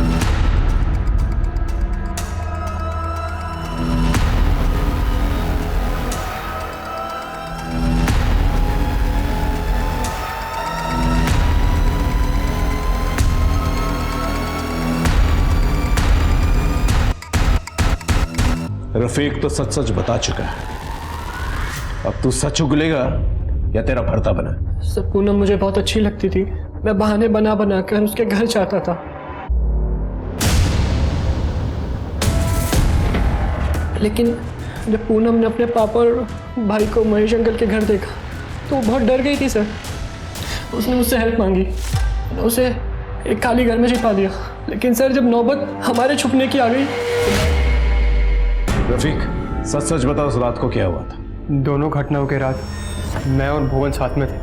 रफीक तो सच सच बता चुका है, अब तू सच उगलेगा या तेरा भरता बना? सर पूनम मुझे बहुत अच्छी लगती थी। मैं बहाने बना कर उसके घर जाता था, लेकिन जब पूनम ने अपने पापा और भाई को महेश अंकल के घर देखा तो वो बहुत डर गई थी सर। उसने मुझसे हेल्प मांगी, उसे एक खाली घर में छिपा दिया। लेकिन सर जब नौबत हमारे छुपने की आ गई। रफीक, सच सच बता, उस रात को क्या हुआ था? दोनों घटनाओं के रात मैं और भुवन साथ में थे,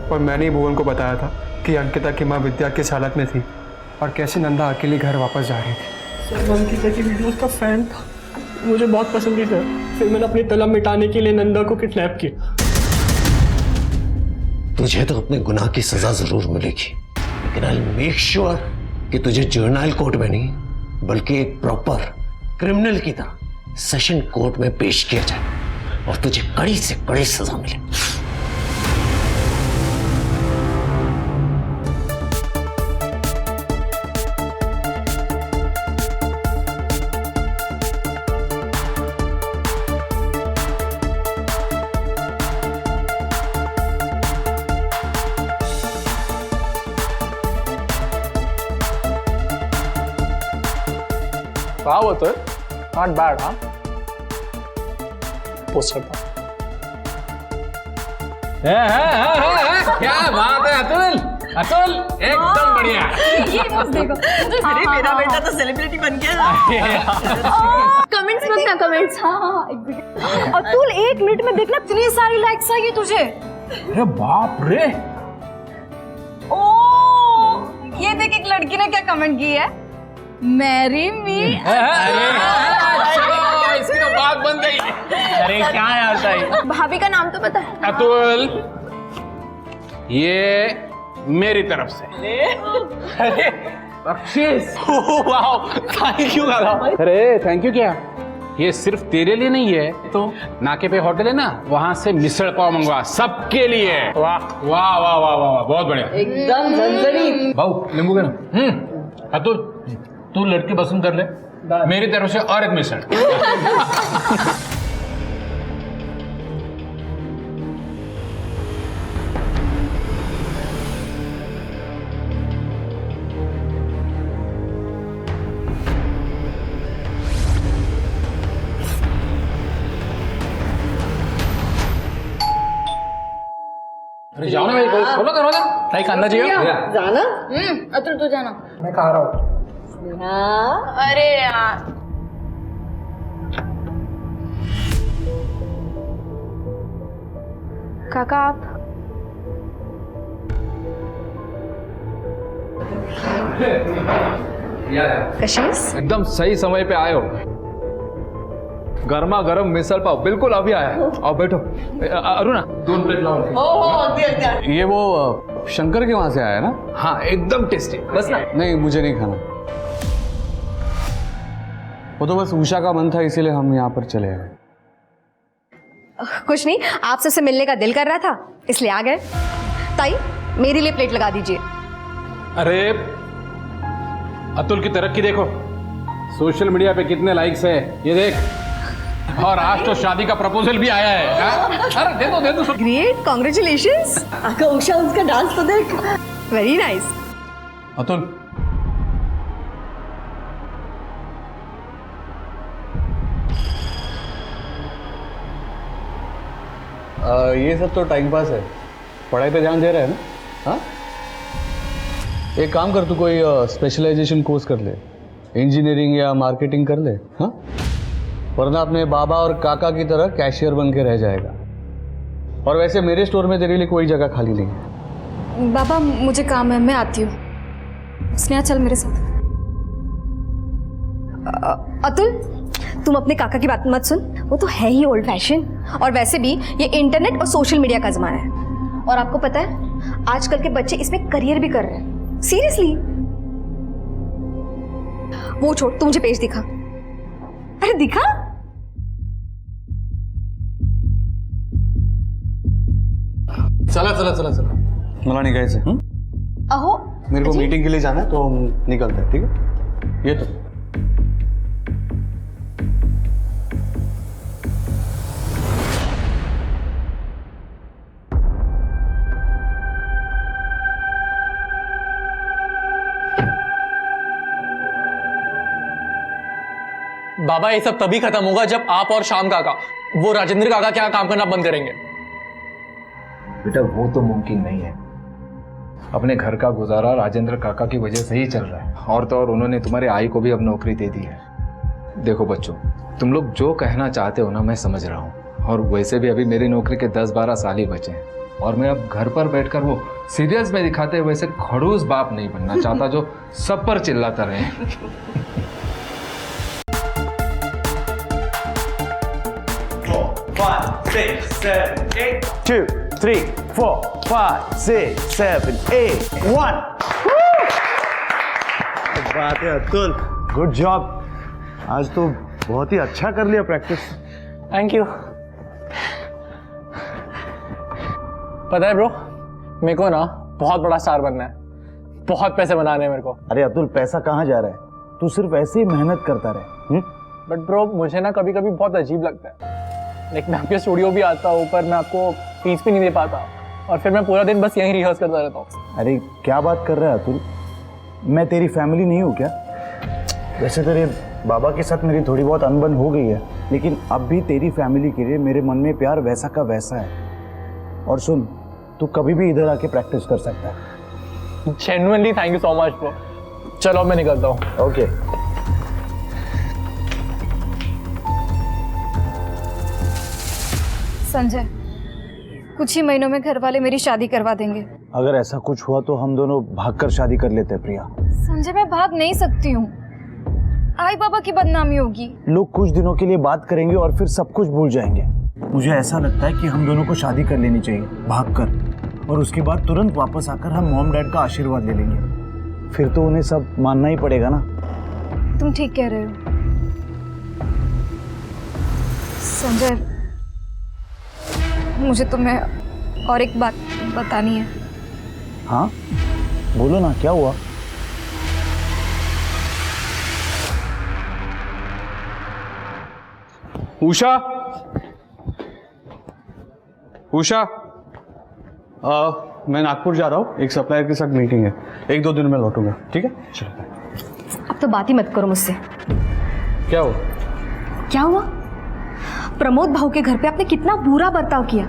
और मैंने ही भुवन को बताया था कि अंकिता की माँ विद्या किस हालत में थी और कैसे नंदा अकेली घर वापस जा रही थी। सर मैं अंकिता की वीडियोस का फैन था, मुझे बहुत पसंद थी सर। फिर मैंने अपनी तलब मिटाने के लिए नंदा को किडनैप किया। तुझे तो अपने गुनाह की सजा जरूर मिलेगी, लेकिन आई मेक श्योर कि तुझे जर्नल कोर्ट में नहीं बल्कि एक प्रॉपर क्रिमिनल की तरह सेशन कोर्ट में पेश किया जाए और तुझे कड़ी से कड़ी सजा मिले। वाह वो तो नॉट बैड। हाँ पोस्ट करता हूँ। क्या बात है अतुल, अतुल एकदम बढ़िया। ये बस देखो, अरे मेरा बेटा तो सेलिब्रिटी बन गया। कमेंट्स मत ना, कमेंट्स। हाँ अतुल 1 मिनट में देखना कितनी सारी लाइक्स आई है तुझे। अरे बाप रे, ओ ये देख एक लड़की ने क्या कमेंट की है, मैरी मी। इसकी तो बात बन गई। अरे क्या यार सही। भाभी का नाम तो बता। अतुल ये मेरी तरफ से अरे बख्शीश। Wow thank you. अरे थैंक यू क्या, ये सिर्फ तेरे लिए नहीं है, तो नाके पे होटल है ना, वहां से मिसल पाव मंगवा सबके लिए। वाह वाह वाह वाह वाह, बहुत बढ़िया, एकदम झंझरी। भाऊ नींबू का ना। अतुल तू लड़की पसंद कर ले, मेरी तरफ से और एक मिसल। अरे जाओ ना भाई, खोलो दरवाजा। नहीं खाना चाहिए। जाना? अतुल तू जाना। मैं खा रहा हूँ। अरे यार काका आप कशिश एकदम सही समय पे आए हो। गर्मा गर्म मिसल पाव बिल्कुल अभी आया है। आओ बैठो। अरुणा 2 प्लेट लाओ। ये वो शंकर के वहां से आया ना? हाँ एकदम टेस्टी। बस ना। नहीं मुझे नहीं खाना, वो तो बस उषा का मन था इसीलिए हम यहाँ पर चले आए। कुछ नहीं, आपसे से मिलने का दिल कर रहा था इसलिए आ गए। ताई मेरे लिए प्लेट लगा दीजिए। अरे अतुल की तरक्की देखो, सोशल मीडिया पे कितने लाइक्स है ये देख, और आज तो शादी का प्रपोजल भी आया है। अरे दे दो। Great, congratulations. आका उषा उसका डांस तो देख, वेरी नाइस। अतुल ये सब तो टाइम पास है, पढ़ाई पे ध्यान दे रहा है ना? हाँ एक काम कर, तू कोई स्पेशलाइजेशन कोर्स कर ले, इंजीनियरिंग या मार्केटिंग कर ले। हाँ वरना अपने बाबा और काका की तरह कैशियर बन के रह जाएगा। और वैसे मेरे स्टोर में तेरे लिए कोई जगह खाली नहीं है। बाबा मुझे काम है, मैं आती हूँ। स्नेहा चल मेरे साथ। अतुल तुम अपने काका की बात मत सुन, वो तो है ही ओल्ड फैशन। और वैसे भी ये इंटरनेट और सोशल मीडिया का जमाना है, और आपको पता है आजकल के बच्चे इसमें करियर भी कर रहे हैं। सीरियसली। वो छोड़, तू मुझे पेज दिखा। अरे दिखा। चला मला निघायचं। अहो मेरे को मीटिंग के लिए जाना है, तो हम निकलते हैं। ठीक है, ये तो बाबा ये सब तभी खत्म होगा जब आप और श्याम काका, वो राजेंद्र काका क्या काम करना बंद करेंगे। बेटा वो तो मुमकिन नहीं है। अपने घर का गुजारा राजेंद्र काका की वजह से ही चल रहा है, और तो और उन्होंने तुम्हारे आई को भी अब नौकरी दे दी है। देखो बच्चों, तुम लोग जो कहना चाहते हो ना मैं समझ रहा हूँ, और वैसे भी अभी मेरी नौकरी के 10-12 साल ही बचे हैं, और मैं अब घर पर बैठकर वो सीरियल्स में दिखाते हुए वैसे खड़ूस बाप नहीं बनना चाहता जो सब पर चिल्लाता रहे। 1, 6, 7, 8 2, 3, 4, 5, 6, 7, 8 1 बात है अतुल, गुड जॉब। आज तो बहुत ही अच्छा कर लिया प्रैक्टिस। Thank you. पता है ब्रो, मेरे को ना बहुत बड़ा स्टार बनना है, बहुत पैसे बनाने हैं मेरे को। अरे अतुल पैसा कहाँ जा रहा है, तू सिर्फ ऐसे ही मेहनत करता रहे। बट ब्रो मुझे ना कभी कभी बहुत अजीब लगता है, लाइक मैं आपके स्टूडियो भी आता हूँ पर मैं आपको फीस भी नहीं दे पाता, और फिर मैं पूरा दिन बस यहीं रिहर्स करता रहता हूँ। अरे क्या बात कर रहा है अतुल, मैं तेरी फैमिली नहीं हूँ क्या? वैसे तेरे बाबा के साथ मेरी थोड़ी बहुत अनबन हो गई है, लेकिन अब भी तेरी फैमिली के लिए मेरे मन में प्यार वैसा का वैसा है। और सुन, तू कभी भी इधर आके प्रैक्टिस कर सकता है। Genuinely thank you so much bro. चलो मैं निकलता हूँ। ओके। संजय, कुछ ही महीनों में घर वाले मेरी शादी करवा देंगे। अगर ऐसा कुछ हुआ तो हम दोनों भागकर शादी कर लेते हैं प्रिया। संजय, मैं भाग नहीं सकती हूँ। आई बाबा की बदनामी होगी। लोग कुछ दिनों के लिए बात करेंगे और फिर सब कुछ भूल जाएंगे। मुझे ऐसा लगता है कि हम दोनों को शादी कर लेनी चाहिए भागकर, और उसके बाद तुरंत वापस आकर हम मॉम डैड का आशीर्वाद ले लेंगे। फिर तो उन्हें सब मानना ही पड़ेगा ना। तुम ठीक कह रहे हो संजय। मुझे तुम्हें और एक बात बतानी है। हाँ बोलो ना, क्या हुआ? उषा, उषा, मैं नागपुर जा रहा हूँ, एक सप्लायर के साथ मीटिंग है, 1-2 दिन में लौटूंगा। ठीक है, चलो। अब तो बात ही मत करो मुझसे। क्या हुआ? क्या हुआ? प्रमोद भाऊ के घर पे आपने कितना बुरा बर्ताव किया।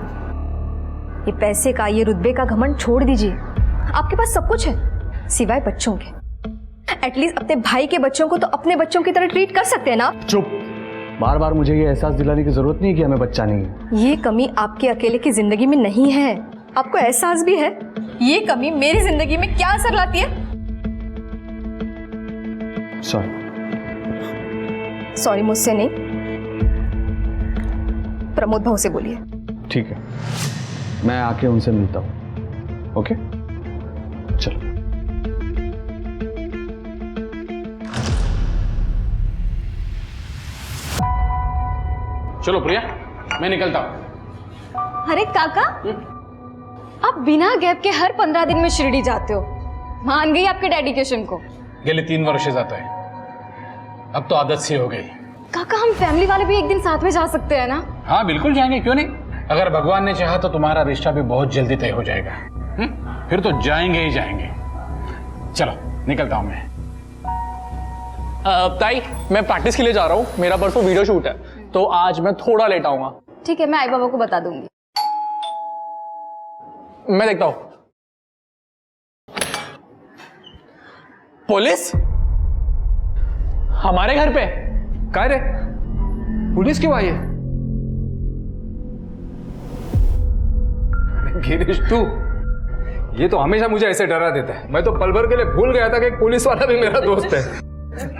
ये पैसे का, ये रुतबे का घमंड छोड़ दीजिए। आपके पास सब कुछ है सिवाय बच्चों के। एटलीस्ट अपने भाई के बच्चों को तो अपने बच्चों की तरह ट्रीट कर सकते हैं ना। चुप। बार बार मुझे ये एहसास दिलाने की जरूरत नहीं है कि हमें बच्चा नहीं है। ये कमी आपके अकेले की जिंदगी में नहीं है, आपको एहसास भी है। ये कमी मेरी जिंदगी में क्या असर लाती है? सॉरी मुझसे नहीं, प्रमोद भाऊ से बोलिए। ठीक है, मैं आके उनसे मिलता हूँ। ओके, चलो। चलो प्रिया, मैं निकलता हूँ। अरे काका, आप बिना गैप के हर 15 दिन में शिरडी जाते हो। मान गई आपके डेडिकेशन को। गेले 3 वर्ष जाता है, अब तो आदत सी हो गई। काका, हम फैमिली वाले भी एक दिन साथ में जा सकते हैं ना? हाँ बिल्कुल जाएंगे, क्यों नहीं। अगर भगवान ने चाहा तो तुम्हारा रिश्ता भी बहुत जल्दी तय हो जाएगा। फिर तो जाएंगे ही जाएंगे। चलो निकलता हूँ मैं। ताई, मैं प्रैक्टिस के लिए जा रहा हूँ। मेरा परसों वीडियो शूट है, तो आज मैं थोड़ा लेट आऊंगा। ठीक है, मैं आई बाबा को बता दूंगी। मैं देखता हूँ। पुलिस हमारे घर पे? क्या रे, पुलिस क्यों आई है? गिरीश, तू ये तो हमेशा मुझे ऐसे डरा देता है। मैं तो पल भर के लिए भूल गया था कि एक पुलिस वाला भी मेरा दोस्त है।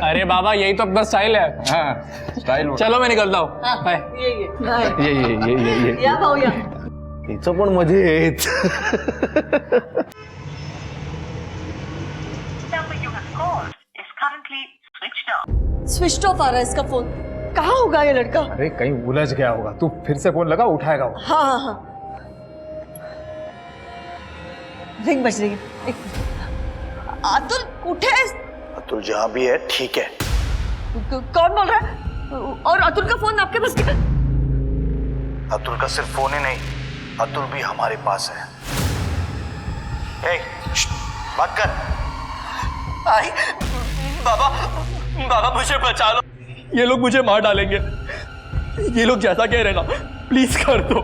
अरे बाबा, यही तो अपना स्टाइल है। हाँ स्टाइल। चलो मैं निकलता हूँ। बाय। या भाऊ या। हिचं पण मजेत। स्विच ऑफ आ रहा है इसका फोन। कहाँ होगा ये लड़का? अरे कहीं उलझ गया होगा। तू फिर से फोन लगा, उठाएगा वो। हाँ हाँ हाँ, रिंग बज रही है। अतुल कुठे है? अतुल जहाँ भी है ठीक है। कौन बोल रहा है? और अतुल का फोन आपके पास किधर? अतुल का सिर्फ फोन ही नहीं, अतुल भी हमारे पास है। बात कर। आई बाबा, बाबा मुझे बचा लो। ये लोग मुझे मार डालेंगे। ये लोग जैसा कह रहे ना, प्लीज कर दो।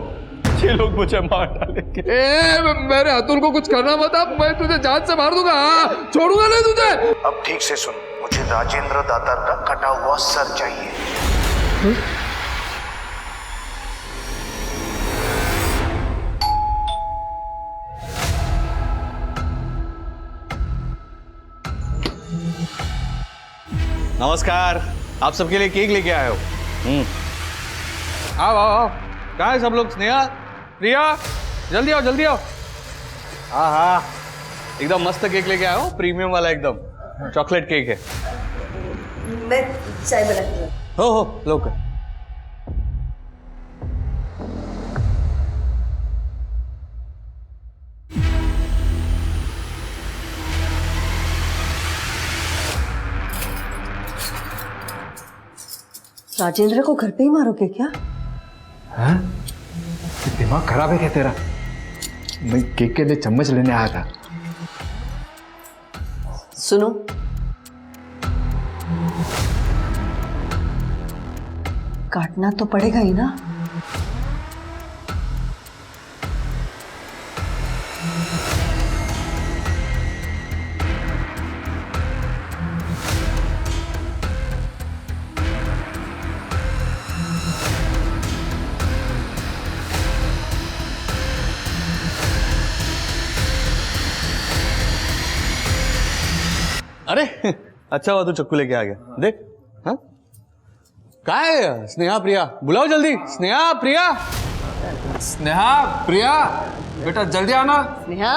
ये लोग मुझे मार डालेंगे। मेरे अतुल को कुछ करना मत, अब मैं तुझे जान से मार दूंगा। छोड़ूंगा नहीं तुझे। अब ठीक से सुन, मुझे राजेंद्र दातार का कटा हुआ सर चाहिए। नमस्कार, आप सबके लिए केक लेके आए हो। आओ आओ आओ। कहाँ है सब लोग? स्नेहा, प्रिया, जल्दी आओ जल्दी आओ। हाँ हाँ, एकदम मस्त केक लेके आया हूँ, प्रीमियम वाला एकदम चॉकलेट केक है। मैं चाय बनाती हूँ। हो लोग। राजेंद्र को घर पे ही मारोगे क्या? हाँ? दिमाग खराब है क्या तेरा? मैं केक के लिए चम्मच लेने आया था। सुनो, काटना तो पड़ेगा ही ना। अरे अच्छा हुआ तू चक्कू लेके आ गया, देख। हाँ क्या है? स्नेहा प्रिया बुलाओ जल्दी। स्नेहा प्रिया, स्नेहा प्रिया, बेटा जल्दी आना। स्नेहा,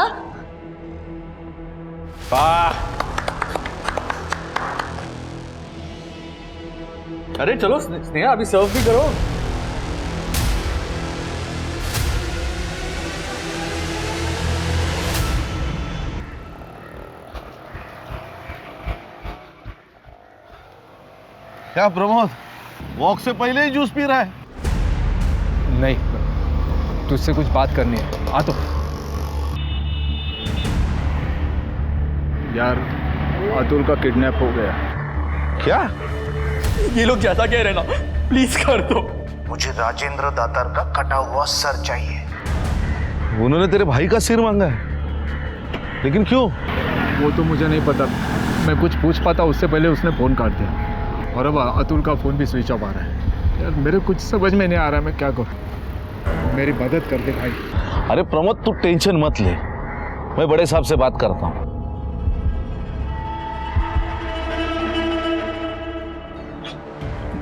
वाह, अरे चलो स्नेहा अभी सर्व भी करो। क्या प्रमोद, वॉक से पहले ही जूस पी रहा है? नहीं, तुझसे कुछ बात करनी है, आ तो। यार अतुल का किडनैप हो गया। क्या? ये लोग ज्यादा कह रहे ना, प्लीज कर दो। मुझे राजेंद्र दातार का कटा हुआ सर चाहिए। उन्होंने तेरे भाई का सिर मांगा है, लेकिन क्यों? वो तो मुझे नहीं पता, मैं कुछ पूछ पाता उससे पहले उसने फोन काट दिया, और अब अतुल का फोन भी स्विच ऑफ आ रहा है। यार मेरे कुछ समझ में नहीं आ रहा, मैं क्या करूं, मेरी मदद कर दे भाई। अरे प्रमोद तू टेंशन मत ले, मैं बड़े साहब से बात करता हूं।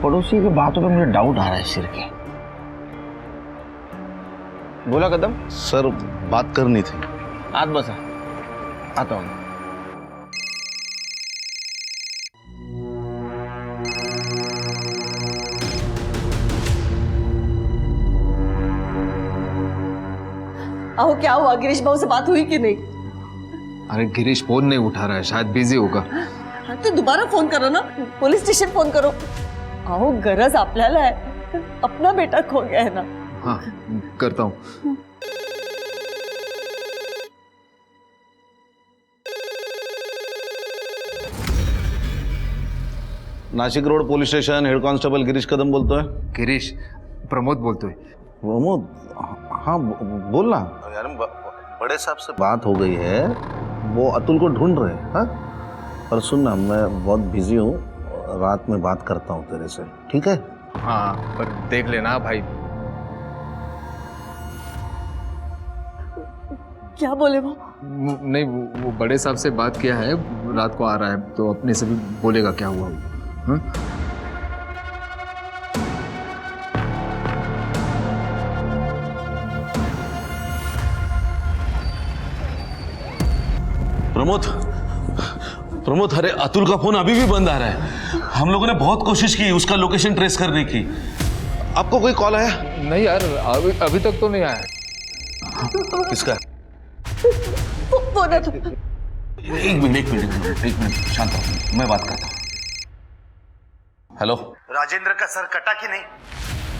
पड़ोसी की बातों पे मुझे डाउट आ रहा है सिर के। बोला कदम। सर बात करनी थी। हाथ बसा, आता हूँ। आओ, क्या हुआ? गिरीश बाबू से बात हुई कि नहीं? अरे गिरीश फोन नहीं उठा रहा है, शायद बिजी होगा। हाँ तो दोबारा फोन करो ना, पुलिस स्टेशन फोन करो। आओ, गरज आपल्याला है, अपना बेटा खो गया है ना। हाँ करता हूँ। Nashik road police station, head constable Girish Kadam बोलतो है। गिरीश, प्रमोद बोलतोय। प्रमोद, हाँ बोलना। यार बड़े साहब से बात हो गई है, वो अतुल को ढूंढ रहे हैं। हाँ और सुन ना, मैं बहुत बिजी हूँ, रात में बात करता हूँ तेरे से, ठीक है? हाँ पर देख लेना भाई। क्या बोले वो? नहीं, वो बड़े साहब से बात किया है, रात को आ रहा है तो अपने से भी बोलेगा क्या हुआ। हाँ? प्रमोद, अरे अतुल का फोन अभी भी बंद आ रहा है। हम लोगों ने बहुत कोशिश की उसका लोकेशन ट्रेस करने की। आपको कोई कॉल आया? नहीं यार, अभी तक तो नहीं आया। किसका? फोन है तो। एक मिनट शांत हो, मैं बात करता हूँ। हेलो, राजेंद्र का सर कटा कि नहीं?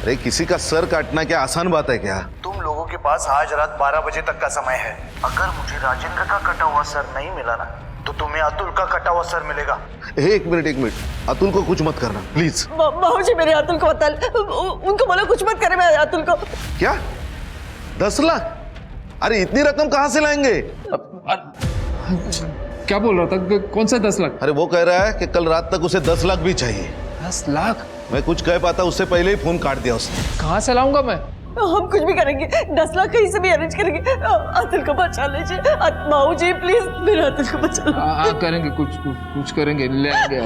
अरे किसी का सर काटना क्या आसान बात है क्या? तुम लोगों के पास आज रात 12 बजे तक का समय है। अगर मुझे राजेंद्र का कटा हुआ सर नहीं मिला ना, तो तुम्हें अतुल का कटा हुआ सर मिलेगा। एक मिनट, अतुल को कुछ मत करना प्लीज। बाबूजी, मेरे अतुल को बता, उनको बोलो कुछ मत करे मेरे अतुल को। क्या 10 लाख? अरे इतनी रकम कहां से लाएंगे? क्या बोल रहा था? कौन सा 10 लाख? अरे वो कह रहा है कि कल रात तक उसे 10 लाख भी चाहिए। 10 लाख? मैं कुछ कह पाता उससे पहले ही फोन काट दिया उसने। कहाँ से लाऊंगा मैं? हम कुछ भी करेंगे, 10 लाख कहीं से भी अरेंज करेंगे। अतुल को बचा लीजिए बाबूजी, प्लीज मेरे अतुल को बचा लो। करेंगे, कुछ करेंगे, ले आएंगे।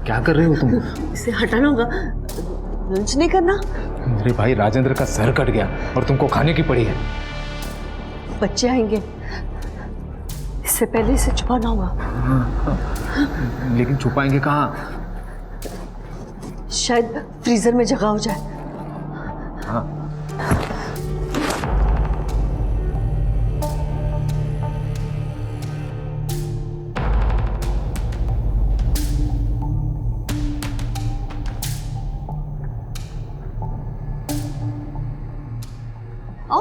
क्या कर रहे हो तुम? इसे हटाना होगा, लंच नहीं करना। मेरे भाई राजेंद्र का सर कट गया और तुमको खाने की पड़ी है। बच्चे आएंगे, इससे पहले इसे छुपाना होगा। लेकिन छुपाएंगे कहाँ? शायद फ्रीजर में जगह हो जाए। हाँ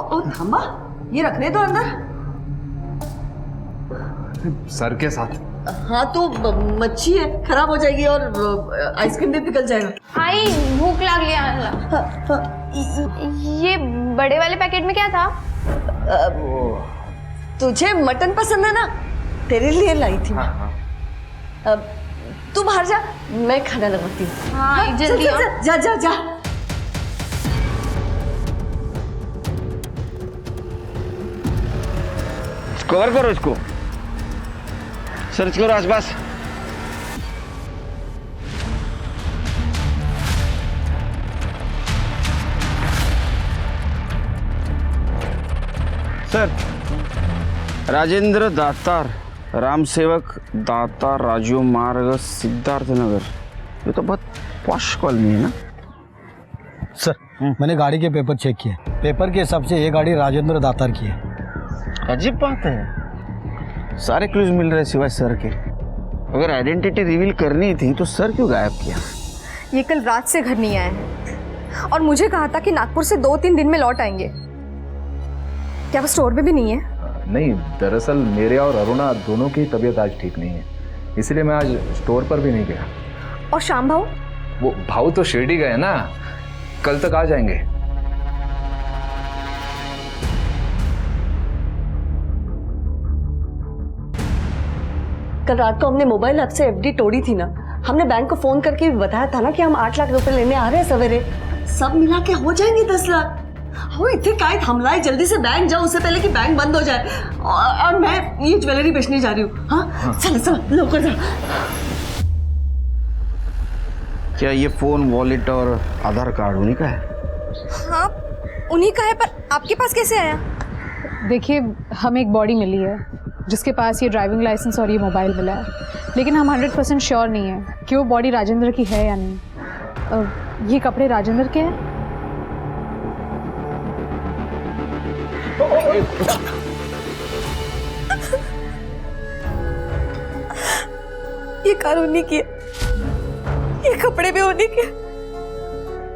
ओ थामा, ये रखने दो अंदर। सर के साथ। हाँ तो मच्छी है, खराब हो जाएगी और आइसक्रीम भी पिघल जाएगा। आई भूख लग लिया। ये बड़े वाले पैकेट में क्या था? तुझे मटन पसंद है ना, तेरे लिए लाई थी मैं। तू बाहर जा, मैं खाना लगाती हूँ। हाँ जल्दी आओ। जा जा जा। कवर करो इसको, सर्च करो आसपास। सर, राजेंद्र दातार, राम सेवक दातार, राजू मार्ग, सिद्धार्थ नगर। ये तो बहुत पॉश कॉलोनी है ना सर? मैंने गाड़ी के पेपर चेक किए, पेपर के हिसाब से ये गाड़ी राजेंद्र दातार की है। अजीब बात है, सारे क्लूज मिल रहे सिवाय सर के। अगर आइडेंटिटी रिवील करनी थी तो सर क्यों गायब किया? ये कल रात से घर नहीं आए हैं और मुझे कहा था कि नागपुर से 2-3 दिन में लौट आएंगे। क्या वो स्टोर में भी नहीं है? नहीं, दरअसल मेरे और अरुणा दोनों की तबीयत आज ठीक नहीं है, इसलिए मैं आज स्टोर पर भी नहीं गया। और श्याम भाऊ? वो भाऊ तो शिरडी गए ना, कल तक आ जाएंगे। कल रात को हमने मोबाइल ऐप से एफडी तोड़ी थी ना, हमने बैंक को फोन करके भी बताया था ना कि हम 8 लाख रुपए लेने आ रहे हैं सवेरे। सब मिला के हो जाएंगे 10 लाख। हो इतने काय थमलाए, जल्दी से बैंक जाओ उससे पहले कि बैंक बंद हो जाए। और मैं ये ज्वेलरी बेचने जा रही हूँ। हाँ चलो चलो लौकर जा। क्या ये फोन, वॉलेट और आधार कार्ड उन्हीं का है? हाँ उन्हीं का है, पर आपके पास कैसे आया? देखिए, हमें एक बॉडी मिली है जिसके पास ये ड्राइविंग लाइसेंस और ये मोबाइल मिला है, लेकिन हम 100% श्योर नहीं है कि वो बॉडी राजेंद्र की है या नहीं। ये कपड़े राजेंद्र के हैं? ये कार उन्हीं की है, ये कपड़े भी उन्हीं के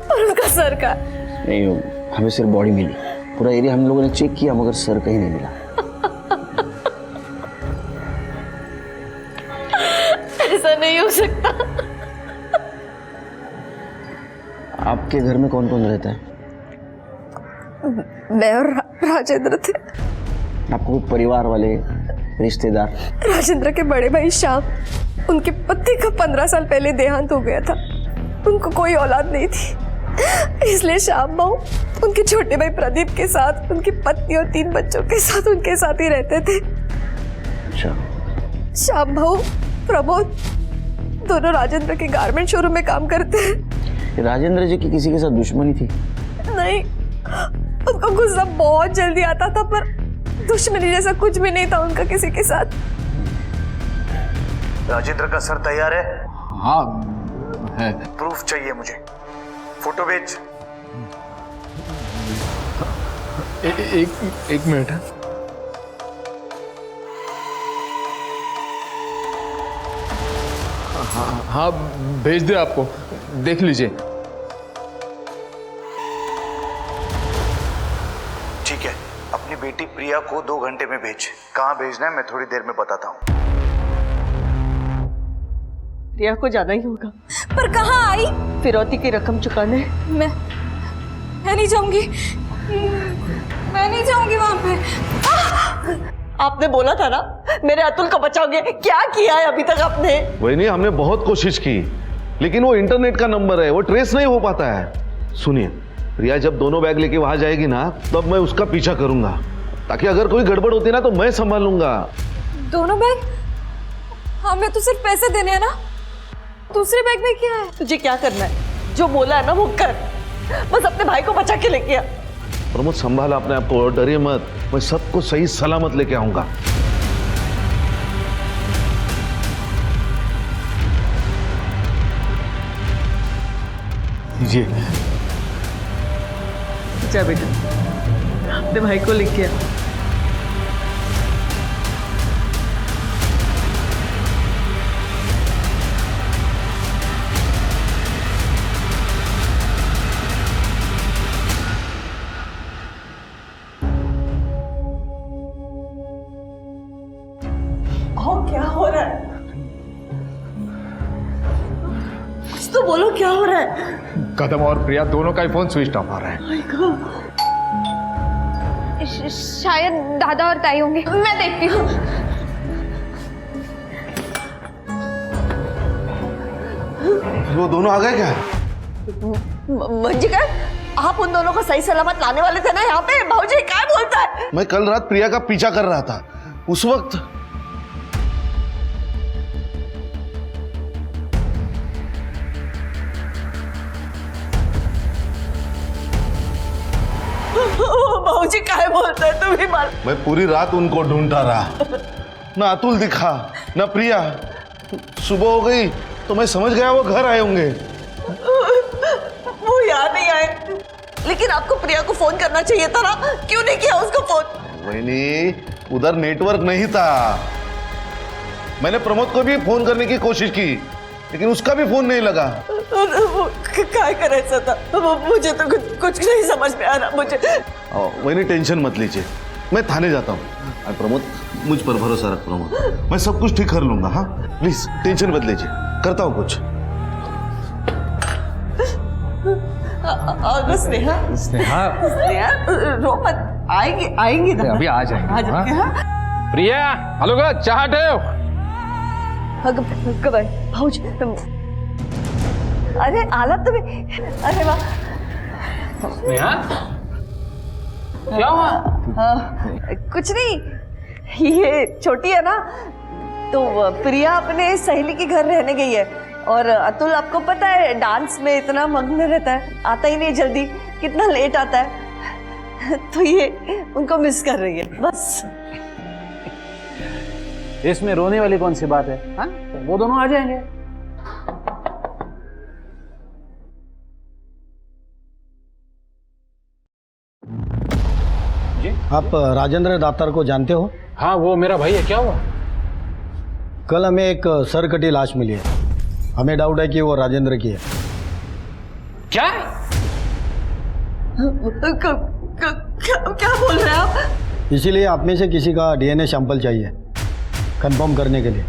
और उसका सर का। नहीं, हमें सिर्फ बॉडी मिली। पूरा एरिया हम लोगों ने चेक किया मगर सर कहीं नहीं मिला। ऐसा नहीं हो सकता। आपके घर में कौन कौन रहता है? मैं और राजेंद्र थे। आपको परिवार वाले, रिश्तेदार? राजेंद्र के बड़े भाई श्याम, उनके पति का 15 साल पहले देहांत हो गया था। उनको कोई औलाद नहीं थी, इसलिए श्याम भाऊ उनके छोटे भाई प्रदीप के साथ, उनकी पत्नी और 3 बच्चों के साथ उनके साथ ही रहते थे। अच्छा। श्याम भाऊ, प्रमोद दोनों राजेंद्र के गारमेंट शोरूम में काम करते हैं। राजेंद्र जी की किसी के साथ दुश्मनी थी? नहीं, उनको गुस्सा बहुत जल्दी आता था, पर दुश्मनी जैसा कुछ भी नहीं था उनका किसी के साथ। राजेंद्र का सर तैयार है? हाँ है। प्रूफ चाहिए मुझे, फोटो भेज। एक मिनट। हाँ भेज दे, आपको देख लीजिए। ठीक है, अपनी बेटी प्रिया को 2 घंटे में भेज। कहाँ भेजना है मैं थोड़ी देर में बताता हूँ। प्रिया को जाना ही होगा। पर कहाँ आई? फिरौती की रकम चुकाने। मैं नहीं जाऊंगी, मैं नहीं जाऊंगी वहां पे। आपने बोला था ना मेरे अतुल को बचाओगे, क्या किया है अभी तक आपने? वही नहीं, हमने बहुत कोशिश की, लेकिन वो इंटरनेट का नंबर है, वो ट्रेस नहीं हो पाता है। सुनिए, प्रिया जब दोनों बैग लेके वहां जाएगी ना, तब मैं उसका पीछा करूंगा, ताकि अगर कोई गड़बड़ होती ना तो मैं संभालूंगा। दोनों बैग? हमें तो सिर्फ पैसे देने हैं ना, दूसरे बैग में क्या है? तुझे क्या करना है, जो बोला है ना वो कर, बस अपने भाई को बचा के लेके आ। प्रमोद संभाला अपने आप को और डरिए मत, मैं सबको सही सलामत लेके आऊंगा। जी जा बेटा, अपने भाई को लिख के आ। क्या हो रहा है? कुछ तो बोलो, क्या हो रहा है? कदम और प्रिया दोनों का ही फोन स्विच ऑफ आ रहा है। My God. शायद दादा और ताई होंगे, मैं देखती हूँ। वो दोनों आ गए क्या? मंजिका, आप उन दोनों को सही सलामत लाने वाले थे ना यहाँ पे? भाऊजी क्या बोलता है? मैं कल रात प्रिया का पीछा कर रहा था, उस वक्त भाऊजी क्या बोलता है? तुम ही मार। मैं पूरी रात उनको ढूंढता रहा, ना अतुल दिखा ना प्रिया। सुबह हो गई तो मैं समझ गया वो घर आए होंगे। वो यहाँ नहीं आए, लेकिन आपको प्रिया को फोन करना चाहिए था ना, क्यों नहीं किया उसको फोन? वही नहीं, उधर नेटवर्क नहीं था। मैंने प्रमोद को भी फोन करने की कोशिश की, लेकिन उसका भी फोन नहीं लगा। क्या करे था? मुझे तो कुछ नहीं समझ में आ रहा मुझे। वही नहीं, टेंशन मत लीजिए, मैं थाने जाता हूँ। प्रमोद, मुझ पर भरोसा रख प्रमोद, मैं सब कुछ ठीक कर लूंगा। हाँ प्लीज टेंशन मत लीजिए, करता हूँ कुछ। स्नेहा रो मत, आएंगे ना। अभी आ जाएंगे। आ जाएंगे। हाँ? प्रिया, हेलो का चाह भाऊजी, अरे हालत तुम्हें, अरे वाह। स्नेहा, क्या हुआ? कुछ नहीं, ये छोटी है ना, तो प्रिया अपने सहेली के घर रहने गई है, और अतुल आपको पता है डांस में इतना मग्न रहता है, आता ही नहीं जल्दी, कितना लेट आता है, तो ये उनको मिस कर रही है बस। इसमें रोने वाली कौन सी बात है? हाँ? वो दोनों आ जाएंगे। आप राजेंद्र दातार को जानते हो? हाँ, वो मेरा भाई है। क्या हुआ? कल हमें एक सर कटी लाश मिली है, हमें डाउट है कि वो राजेंद्र की है। क्या? क्या बोल रहे हैं आप? इसीलिए आप में से किसी का डीएनए सैंपल चाहिए कंफर्म करने के लिए।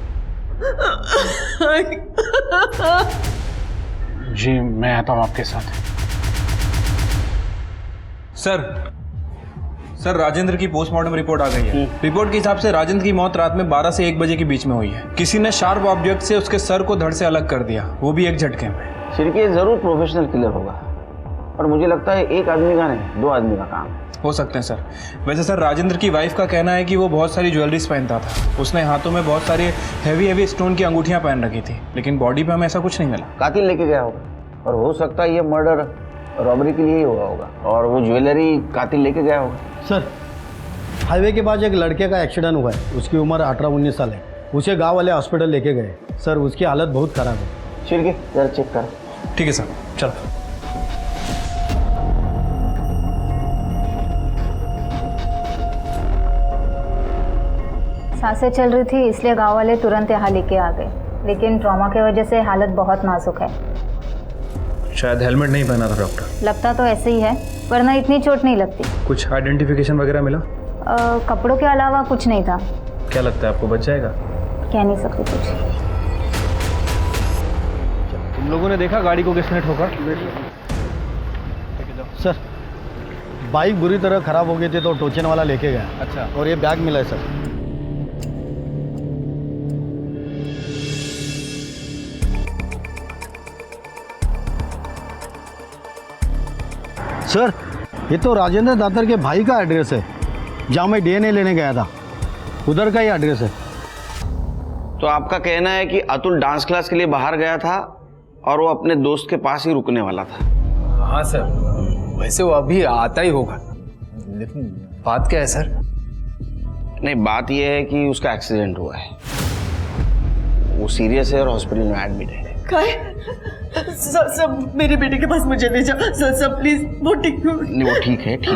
जी, मैं आता हूँ आपके साथ। सर, राजेंद्र की पोस्टमार्टम रिपोर्ट आ गई है। रिपोर्ट के हिसाब से राजेंद्र की मौत रात में 12 से 1 बजे के बीच में हुई है। किसी ने शार्प ऑब्जेक्ट से उसके सर को धड़ से अलग कर दिया, वो भी एक झटके में। शिरके जरूर प्रोफेशनल किलर होगा, और मुझे लगता है एक आदमी का नहीं, 2 आदमी का काम है। हो सकते हैं सर। वैसे सर, राजेंद्र की वाइफ का कहना है कि वो बहुत सारी ज्वेलरीज पहनता था, उसने हाथों में बहुत सारी हैवी स्टोन की अंगूठियां पहन रखी थी, लेकिन बॉडी पे हमें ऐसा कुछ नहीं मिला। कातिल लेके गया होगा, और हो सकता है ये मर्डर रॉबरी के लिए ही हुआ होगा, और वो ज्वेलरी कातिल लेके गया होगा। सर, हाईवे के पास एक लड़के का एक्सीडेंट हुआ है, उसकी उम्र 18-19 साल है, उसे गांव वाले हॉस्पिटल लेके गए। सर, उसकी हालत बहुत खराब है। शिरके जरा चेक कर। ठीक है सर, चलो। सांसें चल रही थी, इसलिए गांव वाले तुरंत यहाँ लेके आ गए, लेकिन ट्रॉमा की वजह से हालत बहुत नाजुक है। शायद हेलमेट नहीं पहना था डॉक्टर। लगता तो ऐसे ही है, वरना इतनी चोट नहीं लगती। कुछ आइडेंटिफिकेशन वगैरह मिला? कपड़ों के अलावा कुछ नहीं था। क्या लगता है आपको बच जाएगा? कह नहीं सकती कुछ। तुम लोगों ने देखा गाड़ी को किसने ठोका? सर, बाइक बुरी तरह खराब हो गई थी तो टोचन वाला लेके गया। अच्छा। और ये बैग मिला है सर। सर, ये तो राजेंद्र दातार के भाई का एड्रेस है, जहाँ मैं डीएनए लेने गया था, उधर का ही एड्रेस है। तो आपका कहना है कि अतुल डांस क्लास के लिए बाहर गया था और वो अपने दोस्त के पास ही रुकने वाला था? हाँ सर, वैसे वो अभी आता ही होगा, लेकिन बात क्या है सर? नहीं, बात यह है कि उसका एक्सीडेंट हुआ है, वो सीरियस है और हॉस्पिटल में एडमिट है। सब मेरे बेटे के पास मुझे ले जाओ सर प्लीज। वो ठीक नहीं, वो ठीक है, ठीक है।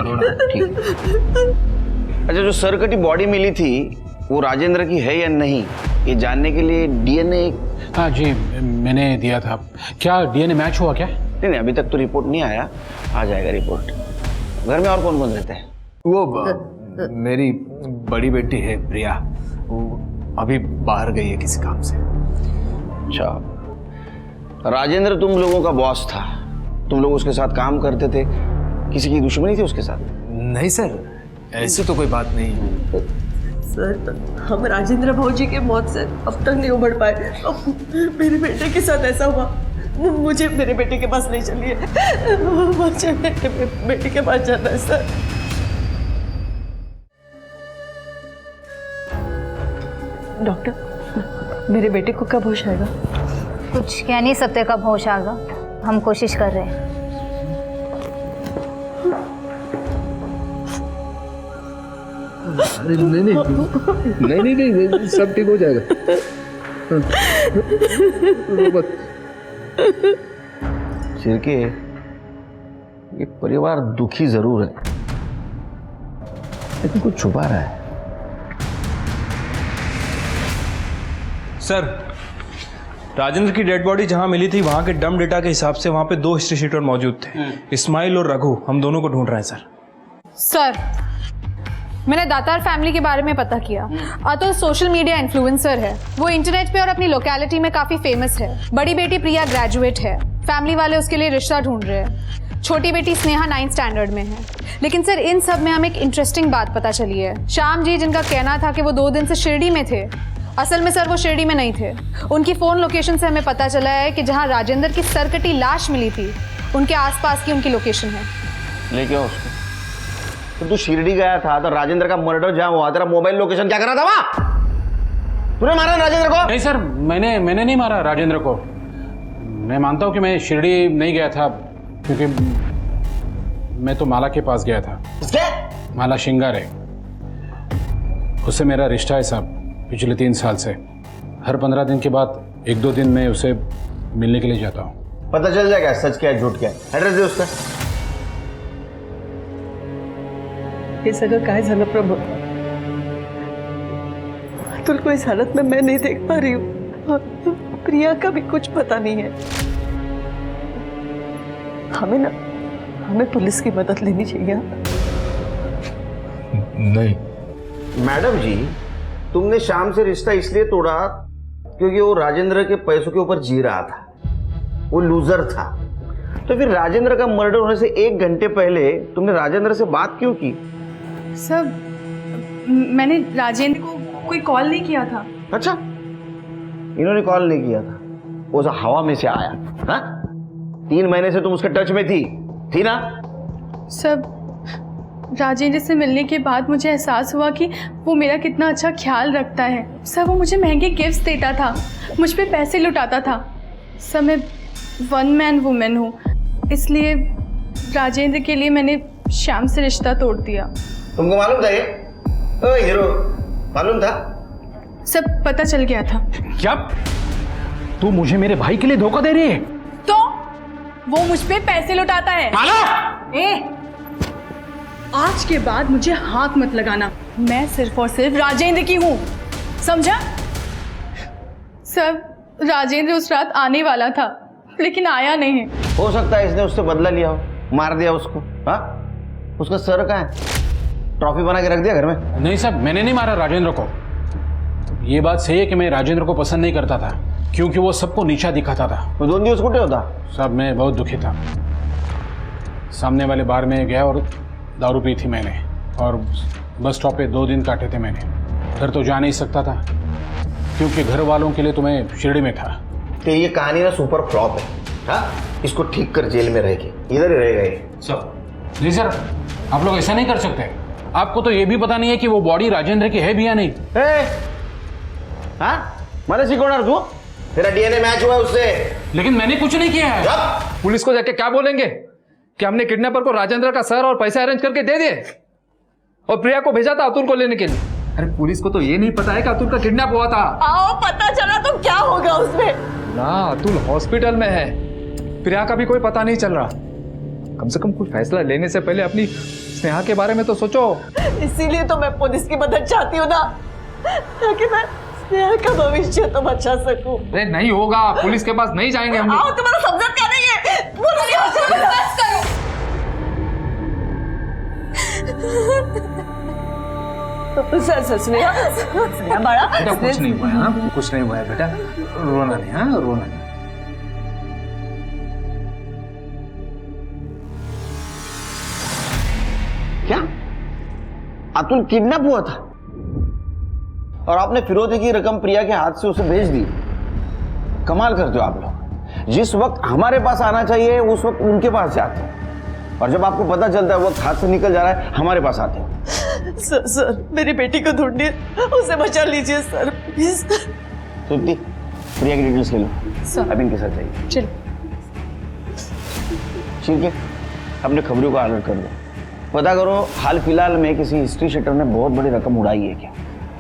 अच्छा, जो सर कटी बॉडी मिली थी वो राजेंद्र की है या नहीं, ये जानने के लिए डीएनए। हाँ जी, मैंने दिया था। क्या डीएनए मैच हुआ क्या? नहीं, अभी तक तो रिपोर्ट नहीं आया, आ जाएगा रिपोर्ट। घर में और कौन कौन रहते हैं? वो मेरी बड़ी बेटी है प्रिया, वो अभी बाहर गई है किसी काम से। अच्छा, राजेंद्र तुम लोगों का बॉस था, तुम लोग उसके साथ काम करते थे, किसी की दुश्मनी थी उसके साथ? नहीं सर, ऐसी तो कोई बात नहीं। सर, हम राजेंद्र भौजी के मौत से अब तक नहीं उभर पाए। अब मेरे बेटे के साथ ऐसा हुआ, मुझे मेरे बेटे के पास नहीं चलिए, मुझे मेरे बेटे के पास जाना है सर। डॉक्टर, मेरे बेटे को कब होश आएगा? कुछ कह नहीं सकते कब होश आएगा, हम कोशिश कर रहे हैं। नहीं, सब ठीक हो जाएगा। सिरके, ये परिवार दुखी जरूर है, लेकिन कुछ छुपा रहा है। सर, राजेंद्र की डेड बॉडी जहां मिली थी वहां के डम डेटा के हिसाब से वहां पे 2 हिस्ट्री शीटर मौजूद थे, इस्माइल और रघु। हम दोनों को ढूंढ रहे हैं सर। सर, मैंने दातार फैमिली के बारे में पता किया। अतुल सोशल मीडिया इन्फ्लुएंसर है, वो इंटरनेट पे और अपनी लोकेलिटी में काफ़ी फेमस है। बड़ी बेटी प्रिया ग्रेजुएट है, फैमिली वाले उसके लिए रिश्ता ढूंढ रहे हैं। छोटी बेटी स्नेहा 9th स्टैंडर्ड में है। लेकिन सर, इन सब में हमें एक इंटरेस्टिंग बात पता चली है। श्याम जी, जिनका कहना था कि वो 2 दिन से शिरडी में थे, असल में सर वो शिरडी में नहीं थे। उनकी फ़ोन लोकेशन से हमें पता चला है कि जहाँ राजेंद्र की सरकटी लाश मिली थी, उनके आसपास की उनकी लोकेशन है। लेके आओ उसको। तो तू शिरडी गया था तो राजेंद्र का मर्डर जहां हुआ, तेरा मोबाइल लोकेशन क्या कर रहा था वहां? तूने मारा राजेंद्र को? नहीं सर, मैंने नहीं मारा राजेंद्र को। मैं मानता हूं कि मैं शिरडी नहीं गया था, क्योंकि मैं तो माला के पास गया था। माला शिंगार है, उससे मेरा रिश्ता है साहब, पिछले 3 साल से। हर 15 दिन के बाद 1-2 दिन में उसे मिलने के लिए जाता हूँ। पता चल जाएगा सच क्या है झूठ क्या है। एड्रेस दे उसका। हे सगळं काय झालं प्रभू? अतुल को इस हालत में मैं नहीं देख पा रही हूँ, प्रिया का भी कुछ पता नहीं है। हमें पुलिस की मदद लेनी चाहिए। नहीं मैडम जी, तुमने शाम से रिश्ता इसलिए तोड़ा क्योंकि वो राजेंद्र के पैसों के ऊपर जी रहा था, वो लूजर था। तो फिर राजेंद्र का मर्डर होने से 1 घंटे पहले तुमने राजेंद्र से बात क्यों की? सर, मैंने राजेंद्र को कोई कॉल नहीं किया था। अच्छा, इन्होंने कॉल नहीं किया था, वो हवा में से आया। हाँ, 3 महीने से तुम उसके टच में थी ना? सब राजेंद्र से मिलने के बाद मुझे एहसास हुआ कि वो मेरा कितना अच्छा ख्याल रखता है। सब वो मुझे महंगे गिफ्ट्स देता था, मुझ पे पैसे लुटाता था। सब मैं 1 मैन वुमेन हूँ, इसलिए राजेंद्र के लिए मैंने श्याम से रिश्ता तोड़ दिया। तुमको मालूम था ये? ओए हीरो, मालूम था? सब पता चल गया था। क्या तू मुझे मेरे भाई के लिए धोखा दे रही है? तो वो मुझ पे पैसे लुटाता है। आज के बाद मुझे हाथ मत लगाना, मैं सिर्फ और सिर्फ राजेंद्र की हूँ, समझा? सब राजेंद्र उस रात आने वाला था, लेकिन आया नहीं है। हो सकता है इसने उससे बदला लिया हो, मार दिया उसको। हाँ, उसका सर कहाँ है? ट्रॉफी बना के रख दिया घर में? नहीं साहब, मैंने नहीं मारा राजेंद्र को। ये बात सही है कि मैं राजेंद्र को पसंद नहीं करता था, क्योंकि वो सबको नीचा दिखाता था। तो 2 दिवस कुटे होता? साहब, मैं बहुत दुखी था। सामने वाले बार में गया और दारू पी थी मैंने, और बस स्टॉप पे 2 दिन काटे थे मैंने। घर तो जा नहीं सकता था, क्योंकि घर वालों के लिए तो मैं शिरडी में था। तो ये कहानी ना सुपर फ्लॉप है। हाँ, इसको ठीक कर, जेल में रहेगी, इधर ही रहेगा ये सब। जी सर, आप लोग ऐसा नहीं कर सकते। आपको तो ये भी पता नहीं है कि वो बॉडी राजेंद्र की है भी या नहीं। मैंने सिकोड़र तू, तेरा डीएनए मैच हुआ है उससे। लेकिन मैंने कुछ नहीं किया है। पुलिस को जाके क्या बोलेंगे कि हमने किडनैपर को राजेंद्र का सर और पैसे अरेंज करके दे दिए और प्रिया को भेजा था अतुल को लेने के लिए। अरे पुलिस को तो ये नहीं पता है कि अतुल का किडनैप हुआ था। आओ, पता चला तो क्या होगा उसमें? ना अतुल हॉस्पिटल में है, प्रिया का भी कोई पता नहीं चल रहा। कम से कम कोई फैसला लेने से पहले अपनी स्नेहा के बारे में तो सोचो। इसीलिए तो मैं पुलिस की मदद चाहती हूँ ना, ताकि मैं स्नेहा का भविष्य तो बचा सकूं। अरे नहीं होगा, पुलिस के पास नहीं जाएंगे हम। आओ, तुम्हारा समझा क्या नहीं है? बस करो। स्नेहा बड़ा बेटा कुछ नहीं हुआ है, हाँ? कुछ नहीं हुआ है बेटा, रोना नहीं, हाँ रोना नहीं। क्या अतुल किडनैप हुआ था और आपने फिरौती की रकम प्रिया के हाथ से उसे भेज दी? कमाल करते हो आप लोग। जिस वक्त हमारे पास आना चाहिए उस वक्त उनके पास जाते हैं, और जब आपको पता चलता है वक्त हाथ से निकल जा रहा है हमारे पास आते हैं। सर मेरी बेटी को ढूंढिए, उसे बचा लीजिए सर प्लीज। तृप्ति, प्रिया की डिटेल्स ले लो, अब इनके साथ जाइए। चलो ठीक है, अपने खबरों का अलर्ट कर दो, पता करो हाल फिलहाल में किसी हिस्ट्री शीटर ने बहुत बड़ी रकम उड़ाई है क्या।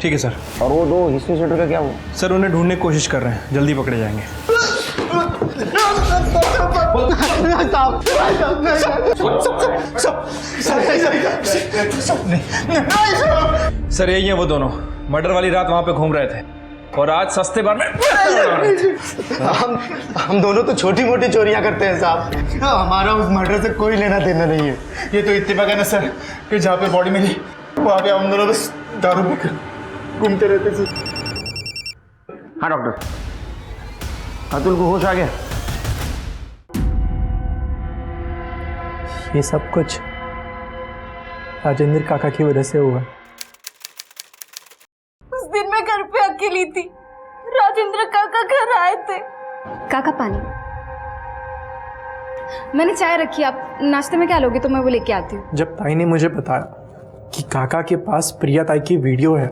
ठीक है सर। और वो 2 हिस्ट्री शीटर का क्या हुआ? सर उन्हें ढूंढने की कोशिश कर रहे हैं, जल्दी पकड़े जाएंगे। सर यही है वो दोनों, मर्डर वाली रात वहां पे घूम रहे थे और आज सस्ते बार में हम दोनों तो छोटी मोटी चोरियां करते हैं साहब, हमारा उस मर्डर से कोई लेना देना नहीं है। ये तो इत्तेफाक है ना सर कि जहाँ पे बॉडी मिली वहाँ पे हम दोनों बस दारू पीकर घूमते रहते थे। हाँ डॉक्टर, अतुल को होश आ गया? ये सब कुछ राजेंद्र काका की वजह से हुआ। उस दिन मैं घर पे अकेली थी, राजेंद्र काका घर आए थे। काका पानी। मैंने चाय रखी, आप नाश्ते में क्या लोगे तो मैं वो लेके आती हूँ। जब ताई ने मुझे बताया कि काका के पास प्रिया ताई की वीडियो है,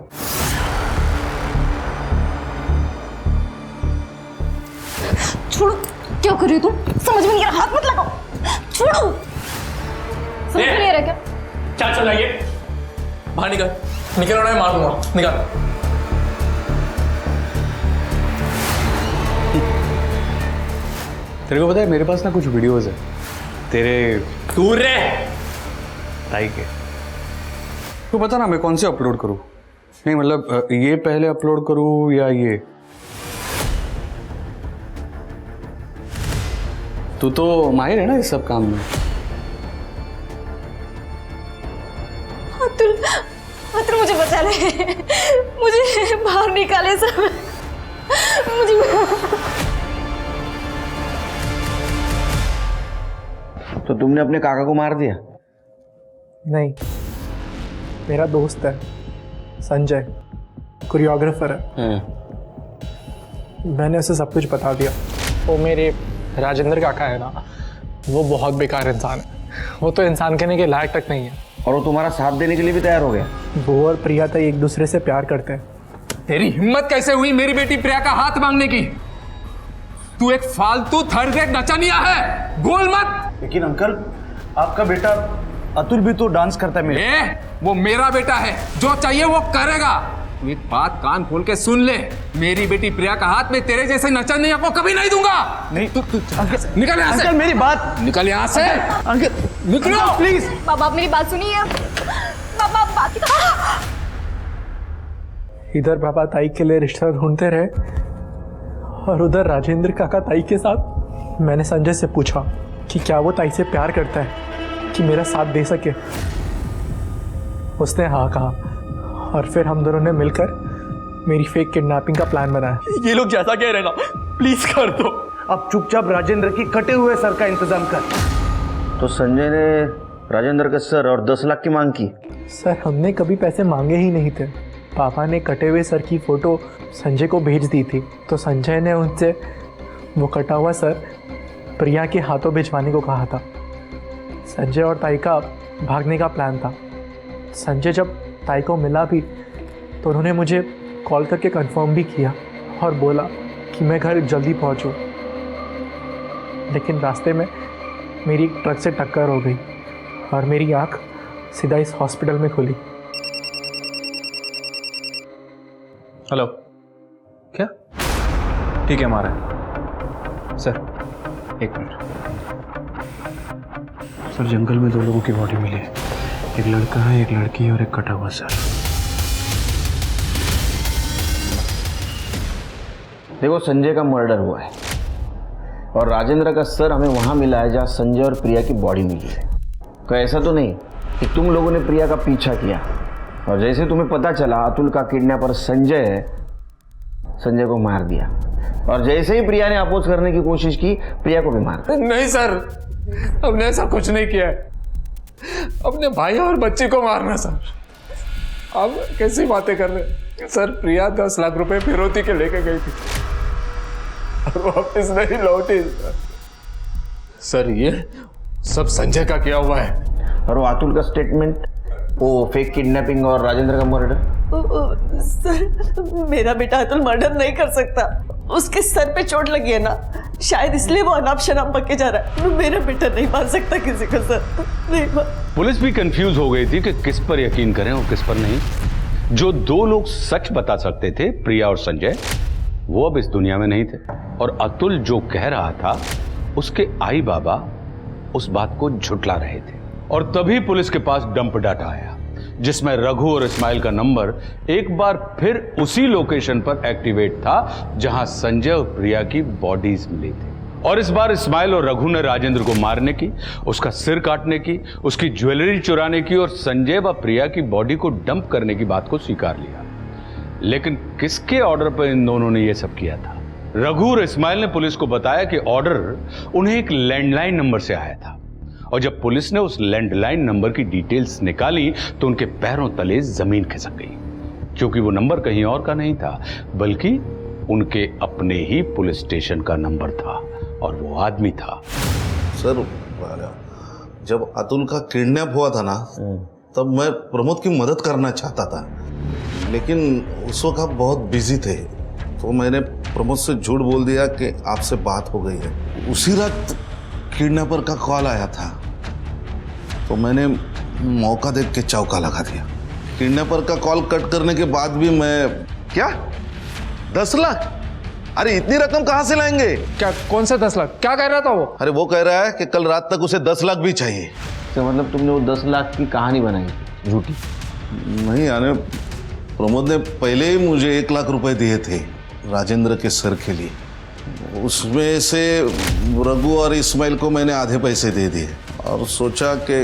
छोड़ो, क्या कर रही हो तुम? समझ में नहीं आ रहा, हाथ मत लगाओ, छोड़ो। समझ में नहीं आ रहा क्या? क्या चलाइए, बाहर निकल, निकल रहा है, मार दूंगा, निकल। तेरे को पता है मेरे पास ना कुछ वीडियोस है तेरे दूर रे ताई के, तो पता ना मैं कौन से अपलोड करूं? नहीं मतलब ये पहले अपलोड करूं या ये? तू तो माहिर है ना इस सब काम में। अतुल, अतुल मुझे बचा ले, मुझे बाहर निकाले सब, मुझे। तो तुमने अपने काका को मार दिया? नहीं, मेरा दोस्त है संजय, कोरियोग्राफर है। मैंने उसे सब कुछ बता दिया। वो मेरे राजेंद्र काका है ना, वो बहुत बेकार इंसान है, वो तो इंसान कहने के लायक तक नहीं है। और वो तुम्हारा साथ देने के लिए भी तैयार हो गया? वो और प्रिया ताई एक दूसरे से प्यार करते हैं। तेरी हिम्मत कैसे हुई मेरी बेटी प्रिया का हाथ मांगने की? तू एक फालतू थर्ड रेट नचानिया है, बोल मत। लेकिन अंकल, आपका बेटा अतुल भी तो डांस करता है मेरे। वो मेरा बेटा है, जो चाहिए वो करेगा। तू एक बात कान खोल के सुन ले, मेरी बेटी प्रिया का हाथ में तेरे जैसे नचनिया को कभी नहीं दूंगा। नहीं तू निकल यहाँ से। अंकल मेरी बात, निकल यहाँ से। अंकल निकलो प्लीज। बाबा आप मेरी बात सुनिए, बाबा बात। इधर पापा ताई के लिए रिश्ता ढूंढते रहे और उधर राजेंद्र काका ताई के साथ। मैंने संजय से पूछा कि क्या वो ताई से प्यार करता है कि मेरा साथ दे सके। उसने हाँ कहा और फिर हम दोनों ने मिलकर मेरी फेक किडनैपिंग का प्लान बनाया। ये लोग जैसा कह रहे ना प्लीज कर दो। अब चुपचाप राजेंद्र की कटे हुए सर का इंतजाम कर। तो संजय ने राजेंद्र का सर और 10 लाख की मांग की? सर हमने कभी पैसे मांगे ही नहीं थे। पापा ने कटे हुए सर की फोटो संजय को भेज दी थी, तो संजय ने उनसे वो कटा हुआ सर प्रिया के हाथों भिजवाने को कहा था। संजय और ताई का भागने का प्लान था। संजय जब ताई को मिला भी तो उन्होंने मुझे कॉल करके कंफर्म भी किया और बोला कि मैं घर जल्दी पहुंचूं। लेकिन रास्ते में मेरी ट्रक से टक्कर हो गई और मेरी आंख सीधा इस हॉस्पिटल में खुली। हेलो, क्या? ठीक है हमारा। सर एक मिनट सर, जंगल में 2 लोगों की बॉडी मिली है, एक लड़का है, एक लड़की है और एक कटा हुआ सर। देखो संजय का मर्डर हुआ है और राजेंद्र का सर हमें वहां मिला है जहां संजय और प्रिया की बॉडी मिली है। तो ऐसा तो नहीं कि तुम लोगों ने प्रिया का पीछा किया और जैसे तुम्हें पता चला अतुल का किडनैपर संजय है, संजय को मार दिया और जैसे ही प्रिया ने अपोज करने की कोशिश की प्रिया को भी मार दिया। नहीं सर, हमने ऐसा कुछ नहीं किया है। अपने भाई और बच्ची को मारना सर, आप कैसी बातें कर रहे हैं सर? प्रिया 10 लाख रुपए फिरौती के लेके गई थी और वापस नहीं लौटी सर। ये सब संजय का किया हुआ है। और वो अतुल का स्टेटमेंट, वो फेक किडनैपिंग और राजेंद्र का मर्डर। सर मेरा बेटा अतुल मर्डर नहीं कर सकता, उसके सर पे चोट लगी है ना, शायद इसलिए वो अनाप शनाप बक के जा रहा है। मेरा बेटा नहीं मार सकता किसी को सर, नहीं मार। पुलिस भी कंफ्यूज हो गई थी कि किस पर यकीन करें और किस पर नहीं। जो 2 लोग सच बता सकते थे, प्रिया और संजय, वो अब इस दुनिया में नहीं थे और अतुल जो कह रहा था उसके आई बाबा उस बात को झुटला रहे थे। और तभी पुलिस के पास डंप डाटा आया जिसमें रघु और इस्माइल का नंबर एक बार फिर उसी लोकेशन पर एक्टिवेट था जहां संजय और प्रिया की बॉडीज मिली थी। और इस बार इस्माइल और रघु ने राजेंद्र को मारने की, उसका सिर काटने की, उसकी ज्वेलरी चुराने की और संजय व प्रिया की बॉडी को डंप करने की बात को स्वीकार लिया। लेकिन किसके ऑर्डर पर इन दोनों ने यह सब किया था? रघु और इस्माइल ने पुलिस को बताया कि ऑर्डर उन्हें एक लैंडलाइन नंबर से आया था और जब पुलिस ने उस लैंडलाइन नंबर की डिटेल्स निकाली तो उनके पैरों तले जमीन खिसक गई, क्योंकि वो नंबर कहीं और का नहीं था बल्कि उनके अपने ही पुलिस स्टेशन का नंबर था और वो आदमी था। सर जब अतुल का किडनैप हुआ था ना, तब मैं प्रमोद की मदद करना चाहता था, लेकिन उस वक्त आप बहुत बिजी थे तो मैंने प्रमोद से झूठ बोल दिया कि आपसे बात हो गई है। उसी रात किडनैपर का कॉल आया था तो मैंने मौका देख के चौका लगा दिया। किडनैपर का कॉल कट करने के बाद भी मैं क्या 10 लाख? अरे इतनी रकम कहां से लाएंगे? क्या कौन सा 10 लाख? क्या कह रहा था वो? अरे वो कह रहा है कि कल रात तक उसे 10 लाख भी चाहिए। तो मतलब तुमने वो 10 लाख की कहानी बनाई झूठी? नहीं यानी प्रमोद ने पहले ही मुझे 1 लाख रुपए दिए थे राजेंद्र के सर के लिए, उसमें से रघु और इस्माइल को मैंने आधे पैसे दे दिए और सोचा कि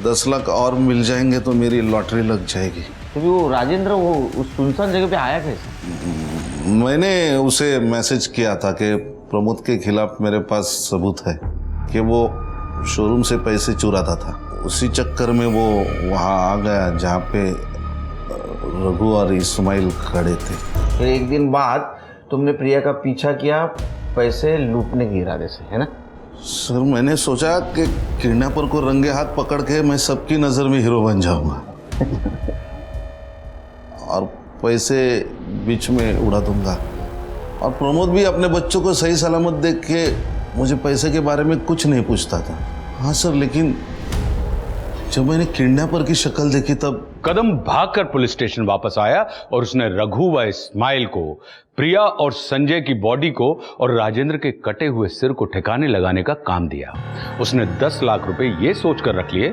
10 लाख और मिल जाएंगे तो मेरी लॉटरी लग जाएगी। तो वो राजेंद्र वो उस सुनसान जगह पे आया कैसे? मैंने उसे मैसेज किया था कि प्रमोद के खिलाफ मेरे पास सबूत है कि वो शोरूम से पैसे चुराता था। उसी चक्कर में वो वहाँ आ गया जहाँ पे रघु और इस्माइल खड़े थे। फिर एक दिन बाद तुमने प्रिया का पीछा किया पैसे लूटने के इरादे से, है ना? सर मैंने सोचा कि किडनैपर को रंगे हाथ पकड़ के मैं सबकी नज़र में हीरो बन जाऊंगा और पैसे बीच में उड़ा दूंगा और प्रमोद भी अपने बच्चों को सही सलामत देख के मुझे पैसे के बारे में कुछ नहीं पूछता था। हाँ सर, लेकिन जब मैंने किडनैपर की शक्ल देखी तब कदम भागकर पुलिस स्टेशन वापस आया और उसने रघु व इस्माइल को, प्रिया और संजय की बॉडी को और राजेंद्र के कटे हुए सिर को ठिकाने लगाने का काम दिया। उसने 10 लाख रुपए ये सोचकर रख लिए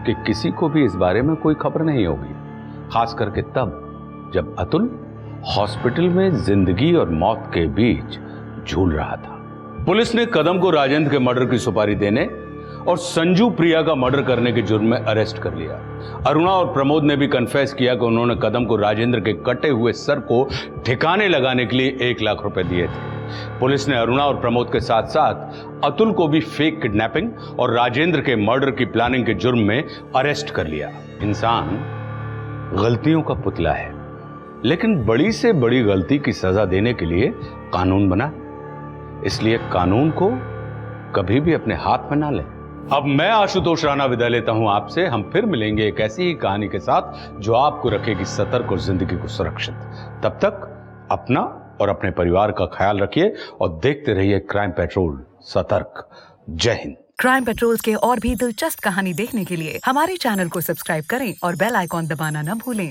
कि किसी को भी इस बारे में कोई खबर नहीं होगी, खास करके तब जब अतुल हॉस्पिटल में जिंदगी और मौत के बीच झूल रहा था। पुलिस ने कदम को राजेंद्र के मर्डर की सुपारी देने और संजू प्रिया का मर्डर करने के जुर्म में अरेस्ट कर लिया। अरुणा और प्रमोद ने भी कन्फेस किया कि उन्होंने कदम को राजेंद्र के कटे हुए सर को ठिकाने लगाने के लिए 1 लाख रुपए दिए थे। पुलिस ने अरुणा और प्रमोद के साथ साथ अतुल को भी फेक किडनैपिंग और राजेंद्र के मर्डर की प्लानिंग के जुर्म में अरेस्ट कर लिया। इंसान गलतियों का पुतला है, लेकिन बड़ी से बड़ी गलती की सजा देने के लिए कानून बना, इसलिए कानून को कभी भी अपने हाथ में ना लें। अब मैं आशुतोष राणा विदा लेता हूं आपसे। हम फिर मिलेंगे एक ऐसी ही कहानी के साथ जो आपको रखेगी सतर्क और जिंदगी को सुरक्षित। तब तक अपना और अपने परिवार का ख्याल रखिए और देखते रहिए क्राइम पेट्रोल सतर्क। जय हिंद। क्राइम पेट्रोल के और भी दिलचस्प कहानी देखने के लिए हमारे चैनल को सब्सक्राइब करें और बेल आइकॉन दबाना न भूलें।